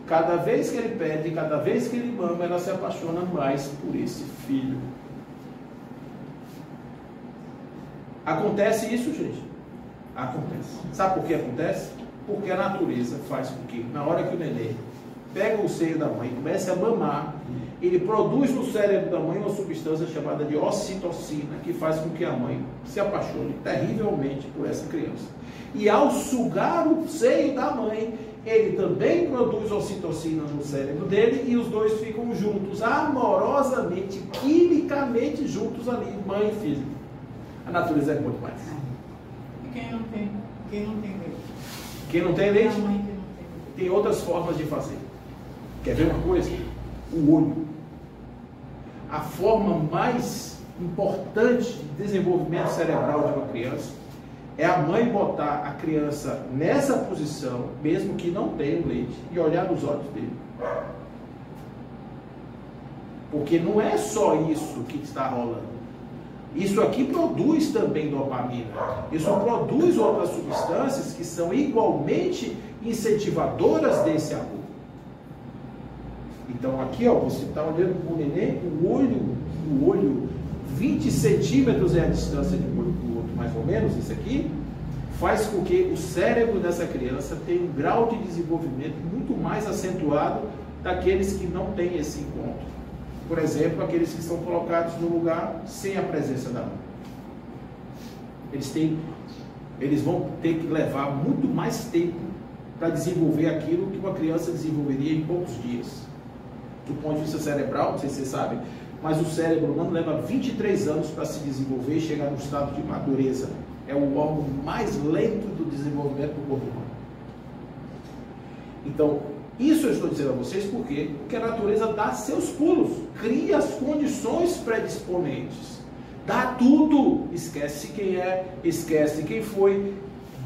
Cada vez que ele pede, cada vez que ele mama, ela se apaixona mais por esse filho. Acontece isso, gente? Acontece. Sabe por que acontece? Porque a natureza faz com que, na hora que o neném pega o seio da mãe e começa a mamar, ele produz no cérebro da mãe uma substância chamada de ocitocina, que faz com que a mãe se apaixone terrivelmente por essa criança. E ao sugar o seio da mãe, ele também produz ocitocina no cérebro dele e os dois ficam juntos, amorosamente, quimicamente juntos ali, mãe e filho. A natureza é muito mais. E quem não tem leite? Quem não tem leite, A mãe que não tem leite. tem outras formas de fazer. Quer ver uma coisa? O olho. A forma mais importante de desenvolvimento cerebral de uma criança é a mãe botar a criança nessa posição, mesmo que não tenha leite, e olhar nos olhos dele. Porque não é só isso que está rolando. Isso aqui produz também dopamina. Isso produz outras substâncias que são igualmente incentivadoras desse amor. Então aqui, ó, você está olhando para o neném, o olho 20 centímetros é a distância de um olho para o outro, mais ou menos, isso aqui, faz com que o cérebro dessa criança tenha um grau de desenvolvimento muito mais acentuado daqueles que não têm esse encontro. Por exemplo, aqueles que são colocados no lugar sem a presença da mãe. Eles vão ter que levar muito mais tempo para desenvolver aquilo que uma criança desenvolveria em poucos dias. Do ponto de vista cerebral, não sei se vocês sabem, mas o cérebro humano leva 23 anos para se desenvolver e chegar no estado de madureza. É o órgão mais lento do desenvolvimento do corpo humano. Então, isso eu estou dizendo a vocês porque a natureza dá seus pulos, cria as condições predisponentes, dá tudo, esquece quem é, esquece quem foi,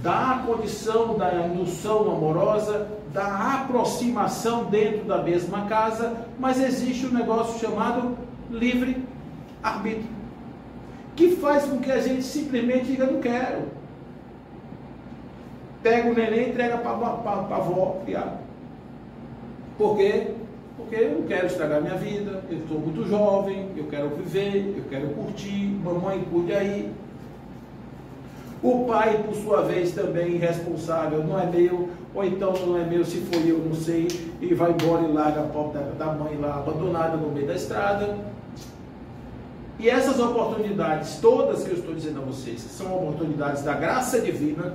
dá a condição da indução amorosa, da aproximação dentro da mesma casa, mas existe um negócio chamado livre-arbítrio, que faz com que a gente simplesmente diga, não quero. Pega o neném e entrega para a avó criar. Por quê? Porque eu não quero estragar minha vida, eu estou muito jovem, eu quero viver, eu quero curtir, mamãe cuide aí. O pai, por sua vez, também irresponsável, não é meu, ou então não é meu, se foi eu, não sei, e vai embora e larga a pobre da mãe lá, abandonada no meio da estrada. E essas oportunidades, todas que eu estou dizendo a vocês, são oportunidades da graça divina,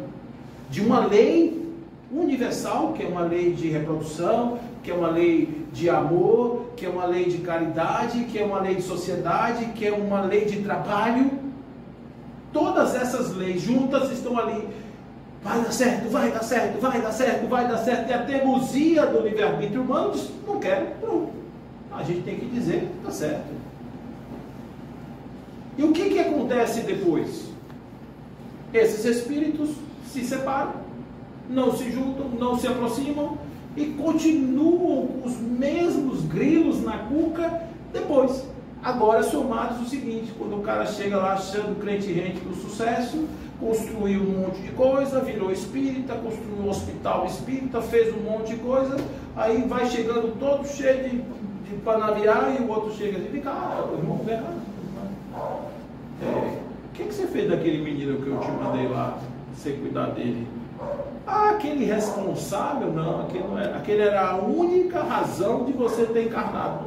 de uma lei universal, que é uma lei de reprodução, que é uma lei de amor, que é uma lei de caridade, que é uma lei de sociedade, que é uma lei de trabalho. Todas essas leis juntas estão ali. Vai dar certo, vai dar certo, vai dar certo, vai dar certo. E a teimosia do livre-arbítrio humano diz, não quero, pronto. A gente tem que dizer, está certo. E o que acontece depois? Esses espíritos se separam, não se juntam, não se aproximam e continuam com os mesmos grilos na cuca depois. Agora somados o seguinte, quando o cara chega lá achando crente rente do sucesso, construiu um monte de coisa, virou espírita, construiu um hospital espírita, fez um monte de coisa, aí vai chegando todo cheio de panaviar e o outro chega e fica, irmão, vem cá. O que você fez daquele menino que eu te mandei lá, você cuidar dele? Ah, aquele responsável? Não, aquele não era. Aquele era a única razão de você ter encarnado.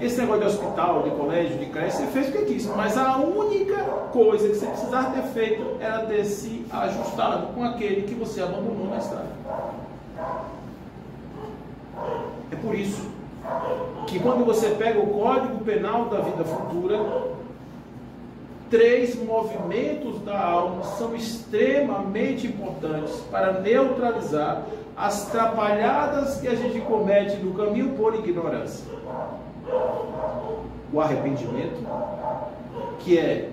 Esse negócio de hospital, de colégio, de creche, você fez o que quis, mas a única coisa que você precisava ter feito era ter se ajustado com aquele que você abandonou na estrada. É por isso que quando você pega o Código Penal da Vida Futura, 3 movimentos da alma são extremamente importantes para neutralizar as atrapalhadas que a gente comete no caminho por ignorância. O arrependimento, que é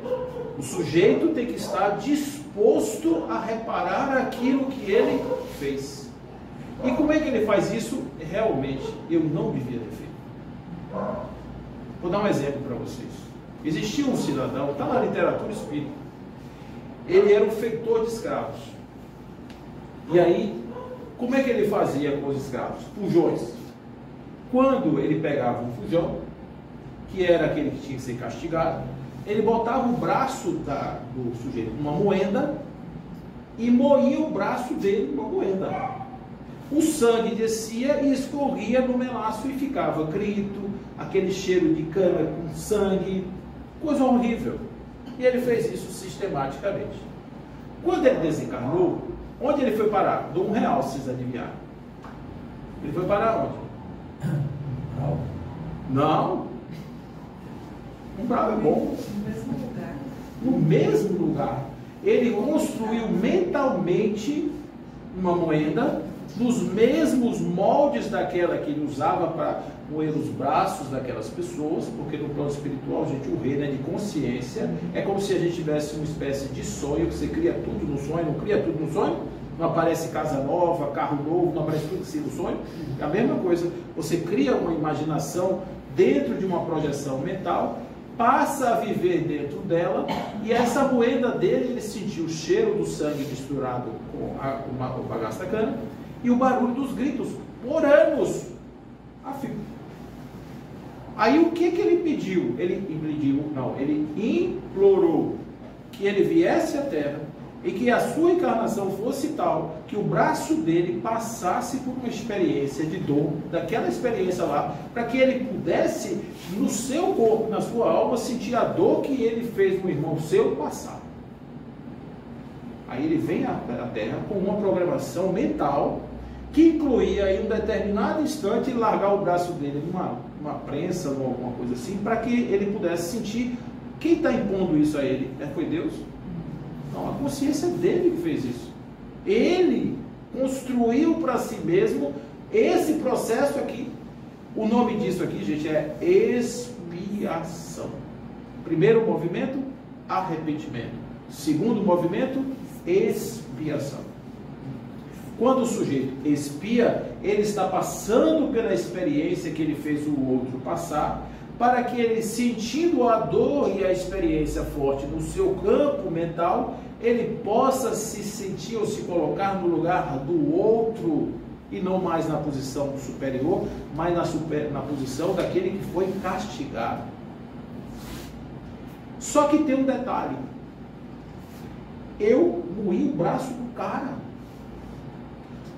o sujeito tem que estar disposto a reparar aquilo que ele fez. E como é que ele faz isso? Realmente, eu não devia ter feito. Vou dar um exemplo para vocês. Existia um cidadão, está na literatura espírita, ele era um feitor de escravos. E aí, como é que ele fazia com os escravos? Fujões. Quando ele pegava um fujão, que era aquele que tinha que ser castigado, ele botava o braço do sujeito numa moenda e moía o braço dele numa moenda. O sangue descia e escorria no melaço e ficava grito, aquele cheiro de cana com sangue, coisa horrível. E ele fez isso sistematicamente. Quando ele desencarnou, onde ele foi parar? Do R$1, se vocês adivinharem. Ele foi parar onde? Não. Um bravo é bom. No mesmo lugar. No mesmo lugar. Ele construiu mentalmente uma moenda nos mesmos moldes daquela que ele usava para moer os braços daquelas pessoas, porque no plano espiritual, gente, o reino é de consciência. É como se a gente tivesse uma espécie de sonho, que você cria tudo no sonho, não cria tudo no sonho? Não aparece casa nova, carro novo, não aparece tudo assim no sonho? É a mesma coisa. Você cria uma imaginação dentro de uma projeção mental, passa a viver dentro dela, e essa moeda dele, ele sentiu o cheiro do sangue misturado com o bagaço da cana e o barulho dos gritos por anos. Aí o que ele pediu? Ele implorou que ele viesse à Terra e que a sua encarnação fosse tal que o braço dele passasse por uma experiência de dor, daquela experiência lá, para que ele pudesse, no seu corpo, na sua alma, sentir a dor que ele fez no irmão seu passar. Aí ele vem à Terra com uma programação mental que incluía em um determinado instante largar o braço dele numa prensa ou alguma coisa assim, para que ele pudesse sentir. Quem está impondo isso a ele? Foi Deus? Não, a consciência dele que fez isso. Ele construiu para si mesmo esse processo aqui. O nome disso aqui, gente, é expiação. Primeiro movimento, arrependimento. Segundo movimento, expiação. Quando o sujeito expia, ele está passando pela experiência que ele fez o outro passar, para que ele, sentindo a dor e a experiência forte no seu campo mental, ele possa se sentir ou se colocar no lugar do outro, e não mais na posição superior, mas na posição daquele que foi castigado. Só que tem um detalhe: eu moí o braço do cara.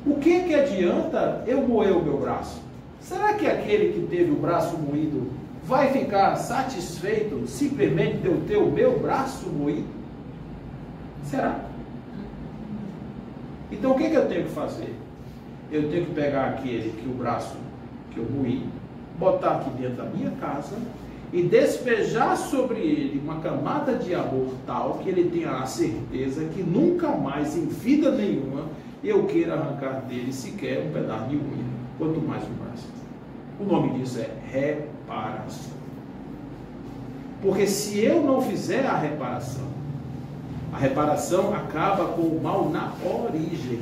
O que adianta eu moer o meu braço? Será que aquele que teve o braço moído vai ficar satisfeito simplesmente de eu ter o meu braço moído? Será? Então o que eu tenho que fazer? Eu tenho que pegar o braço que eu moí, botar aqui dentro da minha casa e despejar sobre ele uma camada de amor tal que ele tenha a certeza que nunca mais, em vida nenhuma, eu queira arrancar dele sequer um pedaço de unha, quanto mais um braço. O nome disso é reparação. Porque se eu não fizer a reparação acaba com o mal na origem.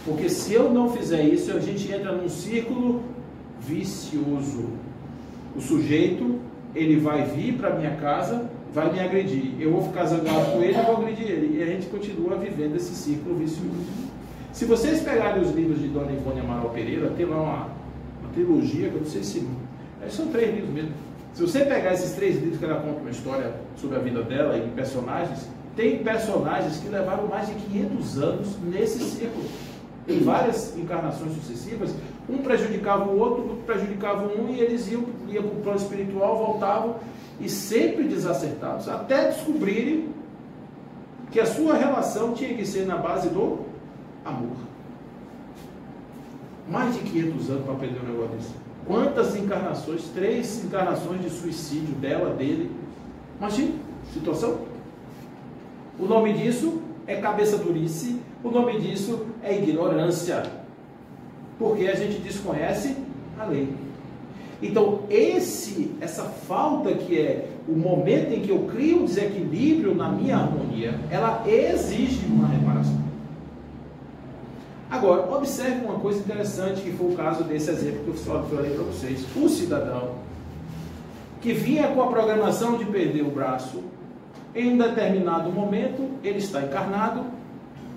Porque se eu não fizer isso, a gente entra num círculo vicioso. O sujeito, ele vai vir para minha casa, vai me agredir. Eu vou ficar zangado com ele e vou agredir ele. E a gente continua vivendo esse círculo vicioso. Se vocês pegarem os livros de Dona Ivone Amaral Pereira, tem lá uma trilogia, que eu não sei se... são 3 livros mesmo. Se você pegar esses 3 livros que ela conta uma história sobre a vida dela e personagens, tem personagens que levaram mais de 500 anos nesse círculo. Em várias encarnações sucessivas, um prejudicava o outro prejudicava um, e eles iam para o plano espiritual, voltavam, e sempre desacertados, até descobrirem que a sua relação tinha que ser na base do amor. Mais de 500 anos para aprender um negócio desse. Quantas encarnações? 3 encarnações de suicídio dela, dele. Imagina, situação. O nome disso é cabeça durice, o nome disso é ignorância, porque a gente desconhece a lei. Então, essa falta que é o momento em que eu crio um desequilíbrio na minha harmonia, ela exige uma reparação. Agora, observe uma coisa interessante, que foi o caso desse exemplo que eu falei para vocês. O cidadão que vinha com a programação de perder o braço, em um determinado momento, ele está encarnado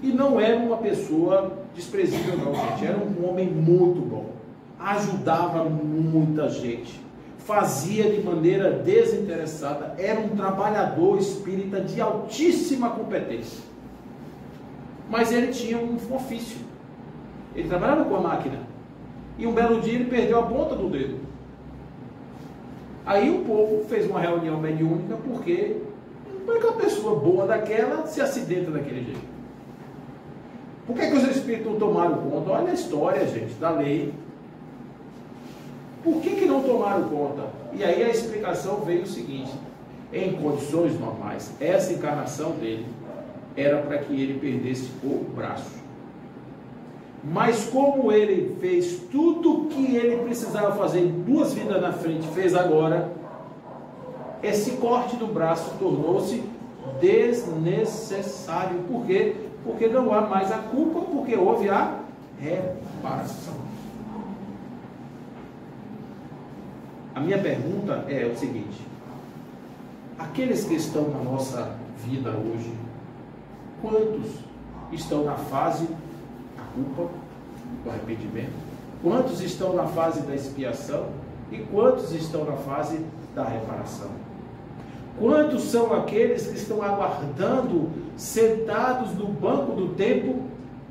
e não era uma pessoa desprezível não, gente. Era um homem muito bom. Ajudava muita gente, fazia de maneira desinteressada, era um trabalhador espírita de altíssima competência. Mas ele tinha um ofício, ele trabalhava com a máquina, e um belo dia ele perdeu a ponta do dedo. Aí o povo fez uma reunião mediúnica, porque como é que uma pessoa boa daquela se acidenta daquele jeito? Por que os espíritos não tomaram conta? Olha a história, gente, da lei. Por que não tomaram conta? E aí a explicação veio o seguinte: em condições normais, essa encarnação dele era para que ele perdesse o braço. Mas como ele fez tudo que ele precisava fazer em 2 vidas na frente, fez agora, esse corte do braço tornou-se desnecessário. Por quê? Porque não há mais a culpa, porque houve a reparação. A minha pergunta é o seguinte: aqueles que estão na nossa vida hoje, quantos estão na fase da culpa, do arrependimento? Quantos estão na fase da expiação? E quantos estão na fase da reparação? Quantos são aqueles que estão aguardando, sentados no banco do tempo,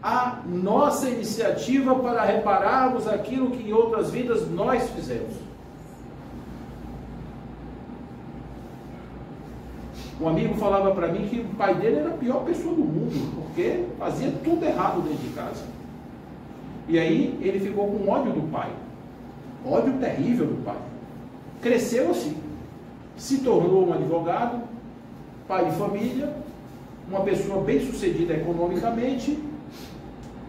a nossa iniciativa para repararmos aquilo que em outras vidas nós fizemos? Um amigo falava para mim que o pai dele era a pior pessoa do mundo, porque fazia tudo errado dentro de casa. E aí ele ficou com ódio do pai, ódio terrível do pai. Cresceu assim, se tornou um advogado, pai de família, uma pessoa bem sucedida economicamente.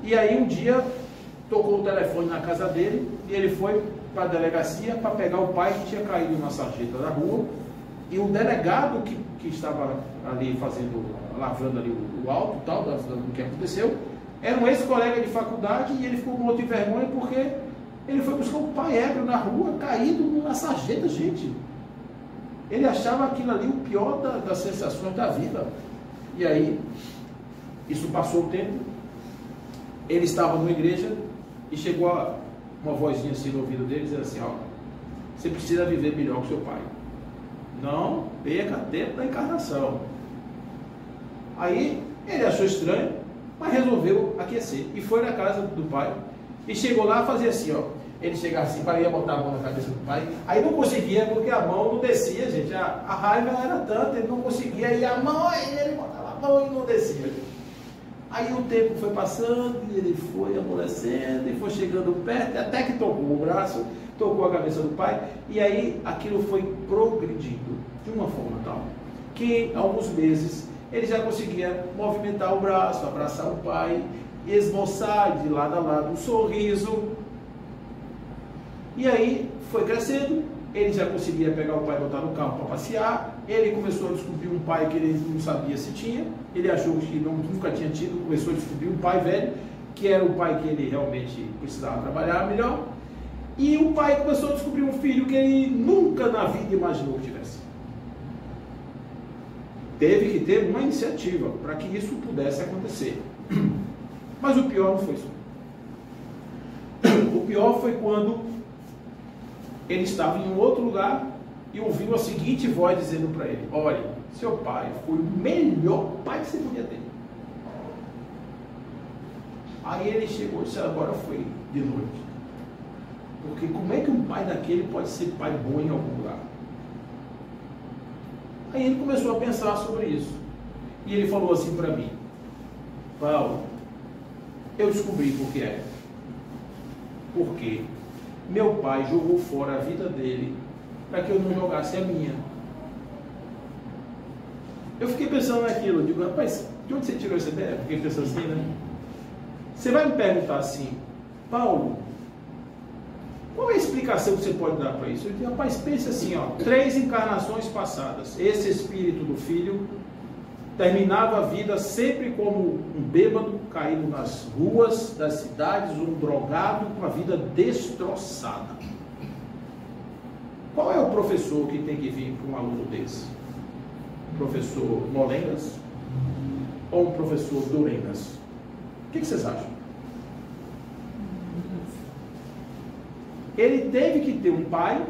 E aí um dia tocou o telefone na casa dele e ele foi para a delegacia para pegar o pai que tinha caído na sarjeta da rua. E o delegado que estava ali lavrando ali o auto tal, do que aconteceu, era um ex-colega de faculdade, e ele ficou com outro de vergonha porque ele foi buscar o pai ébrio na rua, caído na sarjeta, gente. Ele achava aquilo ali o pior das sensações da vida. E aí, isso passou o tempo, ele estava numa igreja e chegou uma vozinha assim no ouvido dele, dizendo assim: ó, você precisa viver melhor que seu pai. Não perca tempo da encarnação. Aí ele achou estranho, mas resolveu aquecer e foi na casa do pai e chegou lá, fazia assim, ó. Ele chegava assim, para ir botar a mão na cabeça do pai, aí não conseguia porque a mão não descia, gente. A raiva era tanta, ele não conseguia, e a mão, aí ele botava a mão e não descia. Aí o tempo foi passando e ele foi amolecendo e foi chegando perto, até que tocou o braço, tocou a cabeça do pai, e aí aquilo foi progredindo de uma forma tal que em alguns meses ele já conseguia movimentar o braço, abraçar o pai, esboçar de lado a lado um sorriso. E aí foi crescendo, ele já conseguia pegar o pai e botar no carro para passear. Ele começou a descobrir um pai que ele não sabia se tinha, ele achou que nunca tinha tido, começou a descobrir um pai velho, que era o pai que ele realmente precisava trabalhar melhor. E o pai começou a descobrir um filho que ele nunca na vida imaginou que tivesse. Teve que ter uma iniciativa para que isso pudesse acontecer. Mas o pior não foi isso. O pior foi quando ele estava em um outro lugar e ouviu a seguinte voz dizendo para ele: olha, seu pai foi o melhor pai que você podia ter. Aí ele chegou e disse: agora foi de noite. Porque como é que um pai daquele pode ser pai bom em algum lugar? Aí ele começou a pensar sobre isso. E ele falou assim para mim: Paulo, eu descobri por que é. Porque meu pai jogou fora a vida dele para que eu não jogasse a minha. Eu fiquei pensando naquilo, eu digo, rapaz, de onde você tirou essa ideia? Fiquei pensando assim, né? Você vai me perguntar assim, Paulo, qual é a explicação que você pode dar para isso? Eu digo, rapaz, pense assim, ó, 3 encarnações passadas, esse espírito do filho terminava a vida sempre como um bêbado caído nas ruas das cidades, um drogado com a vida destroçada. Qual é o professor que tem que vir para um aluno desse? Professor Molengas ou um professor Durengas? O que vocês acham? Ele teve que ter um pai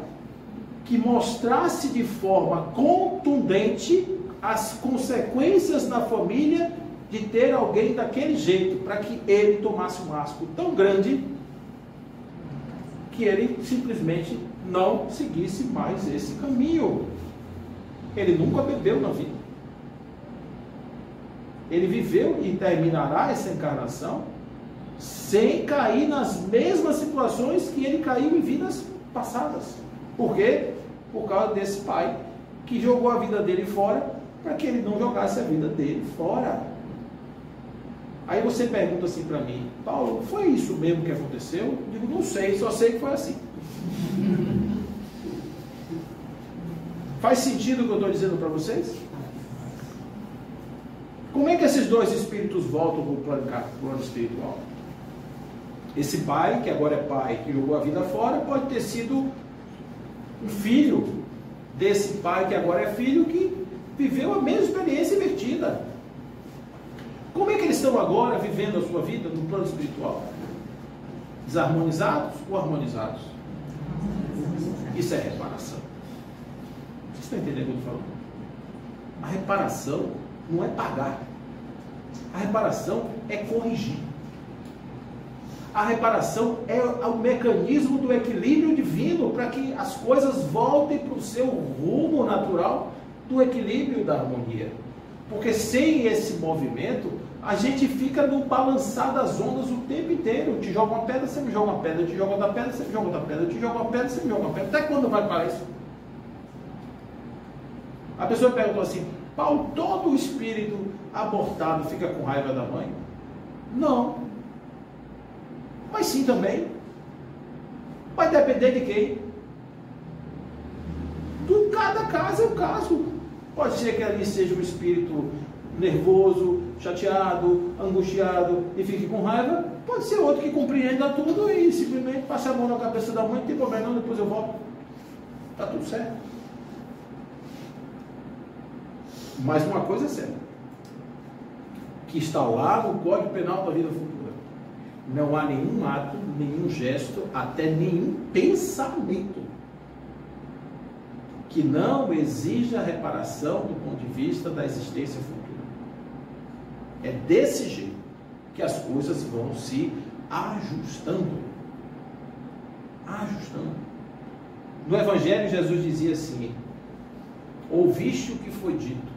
que mostrasse de forma contundente as consequências na família de ter alguém daquele jeito, para que ele tomasse um asco tão grande que ele simplesmente não seguisse mais esse caminho. Ele nunca bebeu na vida. Ele viveu e terminará essa encarnação sem cair nas mesmas situações que ele caiu em vidas passadas. Por quê? Por causa desse pai que jogou a vida dele fora para que ele não jogasse a vida dele fora. Aí você pergunta assim para mim, Paulo, foi isso mesmo que aconteceu? Eu digo, não sei, só sei que foi assim. Faz sentido o que eu estou dizendo para vocês? Como é que esses 2 espíritos voltam para o plano espiritual? Esse pai, que agora é pai, que jogou a vida fora, pode ter sido um filho desse pai, que agora é filho, que viveu a mesma experiência invertida. Como é que eles estão agora vivendo a sua vida no plano espiritual? Desarmonizados ou harmonizados? Isso é reparação. Vocês estão entendendo o que eu estou falando? A reparação não é pagar. A reparação é corrigir. A reparação é o mecanismo do equilíbrio divino para que as coisas voltem para o seu rumo natural do equilíbrio e da harmonia. Porque sem esse movimento, a gente fica no balançar das ondas o tempo inteiro. Eu te jogo uma pedra, você me joga uma pedra, eu te jogo outra pedra, você me joga outra pedra, eu te jogo uma pedra, você me joga uma pedra. Até quando vai parar isso? A pessoa perguntou assim, Paulo, todo espírito abortado fica com raiva da mãe? Não. Mas sim também. Vai depender de quem? De cada caso é um caso. Pode ser que ali seja um espírito nervoso, chateado, angustiado e fique com raiva. Pode ser outro que compreenda tudo e simplesmente passa a mão na cabeça da mãe, não tem problema não, depois eu volto. Está tudo certo. Mas uma coisa é certa, que está lá no Código Penal da Vida Futura. Não há nenhum ato, nenhum gesto, até nenhum pensamento que não exija reparação do ponto de vista da existência futura. É desse jeito que as coisas vão se ajustando. Ajustando. No Evangelho, Jesus dizia assim, ouviste o que foi dito,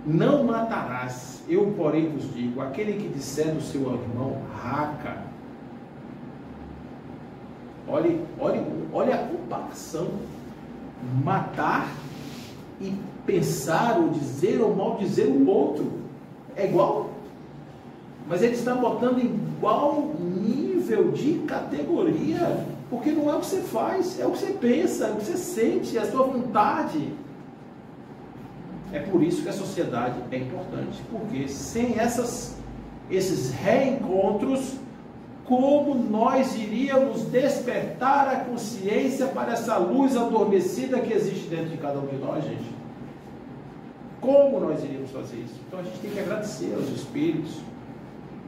não matarás, eu porém vos digo, aquele que disser do seu irmão, raca. Olha a comparação. Matar e pensar ou dizer ou maldizer o outro é igual, mas ele está botando em igual nível de categoria, porque não é o que você faz, é o que você pensa, é o que você sente, é a sua vontade. É por isso que a sociedade é importante, porque sem esses reencontros, como nós iríamos despertar a consciência para essa luz adormecida que existe dentro de cada um de nós, gente? Como nós iríamos fazer isso? Então a gente tem que agradecer aos espíritos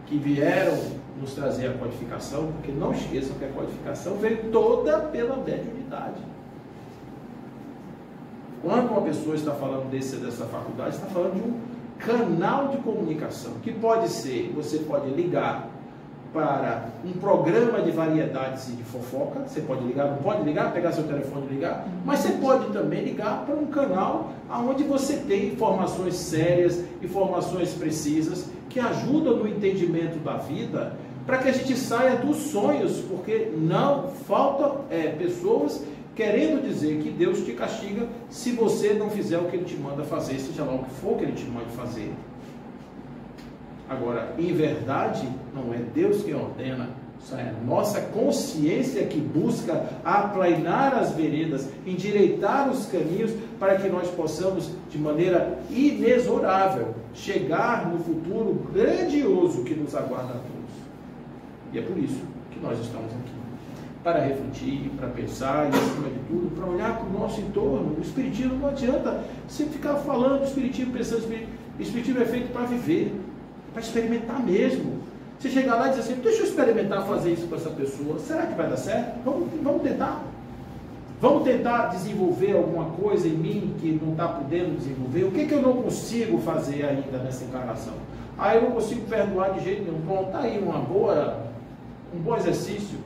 que vieram nos trazer a codificação, porque não esqueçam que a codificação veio toda pela mediunidade. Quando uma pessoa está falando dessa faculdade, está falando de um canal de comunicação, que pode ser, você pode ligar para um programa de variedades e de fofoca, você pode ligar, não pode ligar, pegar seu telefone e ligar, mas você pode também ligar para um canal onde você tem informações sérias, informações precisas, que ajudam no entendimento da vida, para que a gente saia dos sonhos, porque não faltam pessoas querendo dizer que Deus te castiga se você não fizer o que Ele te manda fazer, seja lá o que for que Ele te manda fazer. Agora, em verdade, não é Deus quem ordena, isso é a nossa consciência que busca aplainar as veredas, endireitar os caminhos, para que nós possamos, de maneira inexorável, chegar no futuro grandioso que nos aguarda a todos. E é por isso que nós estamos aqui, para refletir, para pensar e, acima de tudo, para olhar para o nosso entorno. O Espiritismo não adianta você ficar falando do Espiritismo, pensando que o Espiritismo é feito para viver, para experimentar mesmo. Você chegar lá e dizer assim, deixa eu experimentar fazer isso com essa pessoa, será que vai dar certo? Vamos tentar. Vamos tentar desenvolver alguma coisa em mim que não está podendo desenvolver. O que eu não consigo fazer ainda nessa encarnação? Eu não consigo perdoar de jeito nenhum. Pronto, está aí um bom exercício.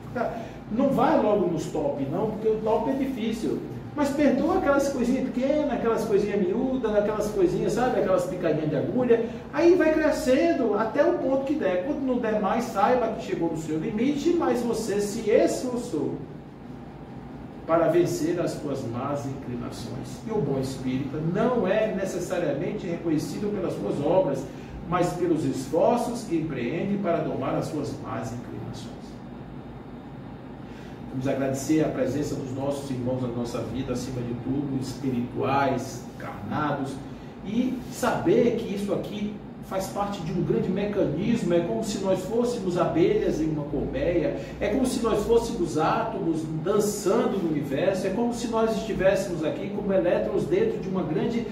Não vai logo nos top, não, porque o top é difícil. Mas perdoa aquelas coisinhas pequenas, aquelas coisinhas miúdas, aquelas coisinhas, sabe? Aquelas picadinhas de agulha. Aí vai crescendo até o ponto que der. Quando não der mais, saiba que chegou no seu limite, mas você se esforçou para vencer as suas más inclinações. E o bom espírita não é necessariamente reconhecido pelas suas obras, mas pelos esforços que empreende para domar as suas más inclinações. Vamos agradecer a presença dos nossos irmãos na nossa vida, acima de tudo, espirituais, encarnados, e saber que isso aqui faz parte de um grande mecanismo. É como se nós fôssemos abelhas em uma colmeia, é como se nós fôssemos átomos dançando no universo, é como se nós estivéssemos aqui como elétrons dentro de uma grande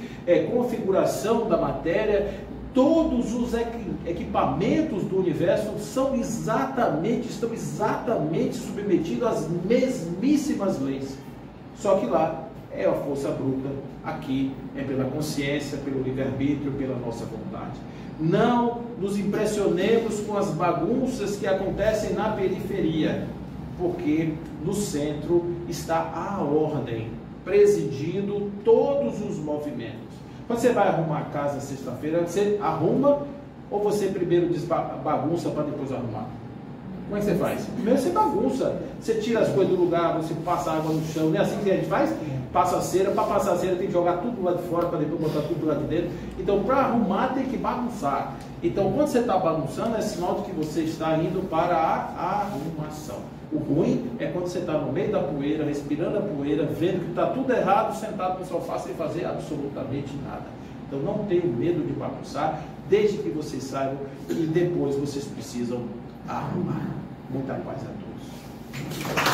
configuração da matéria. Todos os equipamentos do universo estão exatamente submetidos às mesmíssimas leis. Só que lá é a força bruta, aqui é pela consciência, pelo livre-arbítrio, pela nossa vontade. Não nos impressionemos com as bagunças que acontecem na periferia, porque no centro está a ordem, presidindo todos os movimentos. Quando você vai arrumar a casa sexta-feira, você arruma ou você primeiro bagunça para depois arrumar? Como é que você faz? Primeiro você bagunça, você tira as coisas do lugar, você passa água no chão, não é assim que a gente faz? Passa a cera, para passar a cera tem que jogar tudo lá de fora para depois botar tudo lá de dentro. Então, para arrumar tem que bagunçar. Então, quando você está bagunçando, é sinal de que você está indo para a arrumação. O ruim é quando você está no meio da poeira, respirando a poeira, vendo que está tudo errado, sentado no sofá sem fazer absolutamente nada. Então não tenham medo de bagunçar, desde que vocês saibam que depois vocês precisam arrumar. Muita paz a todos.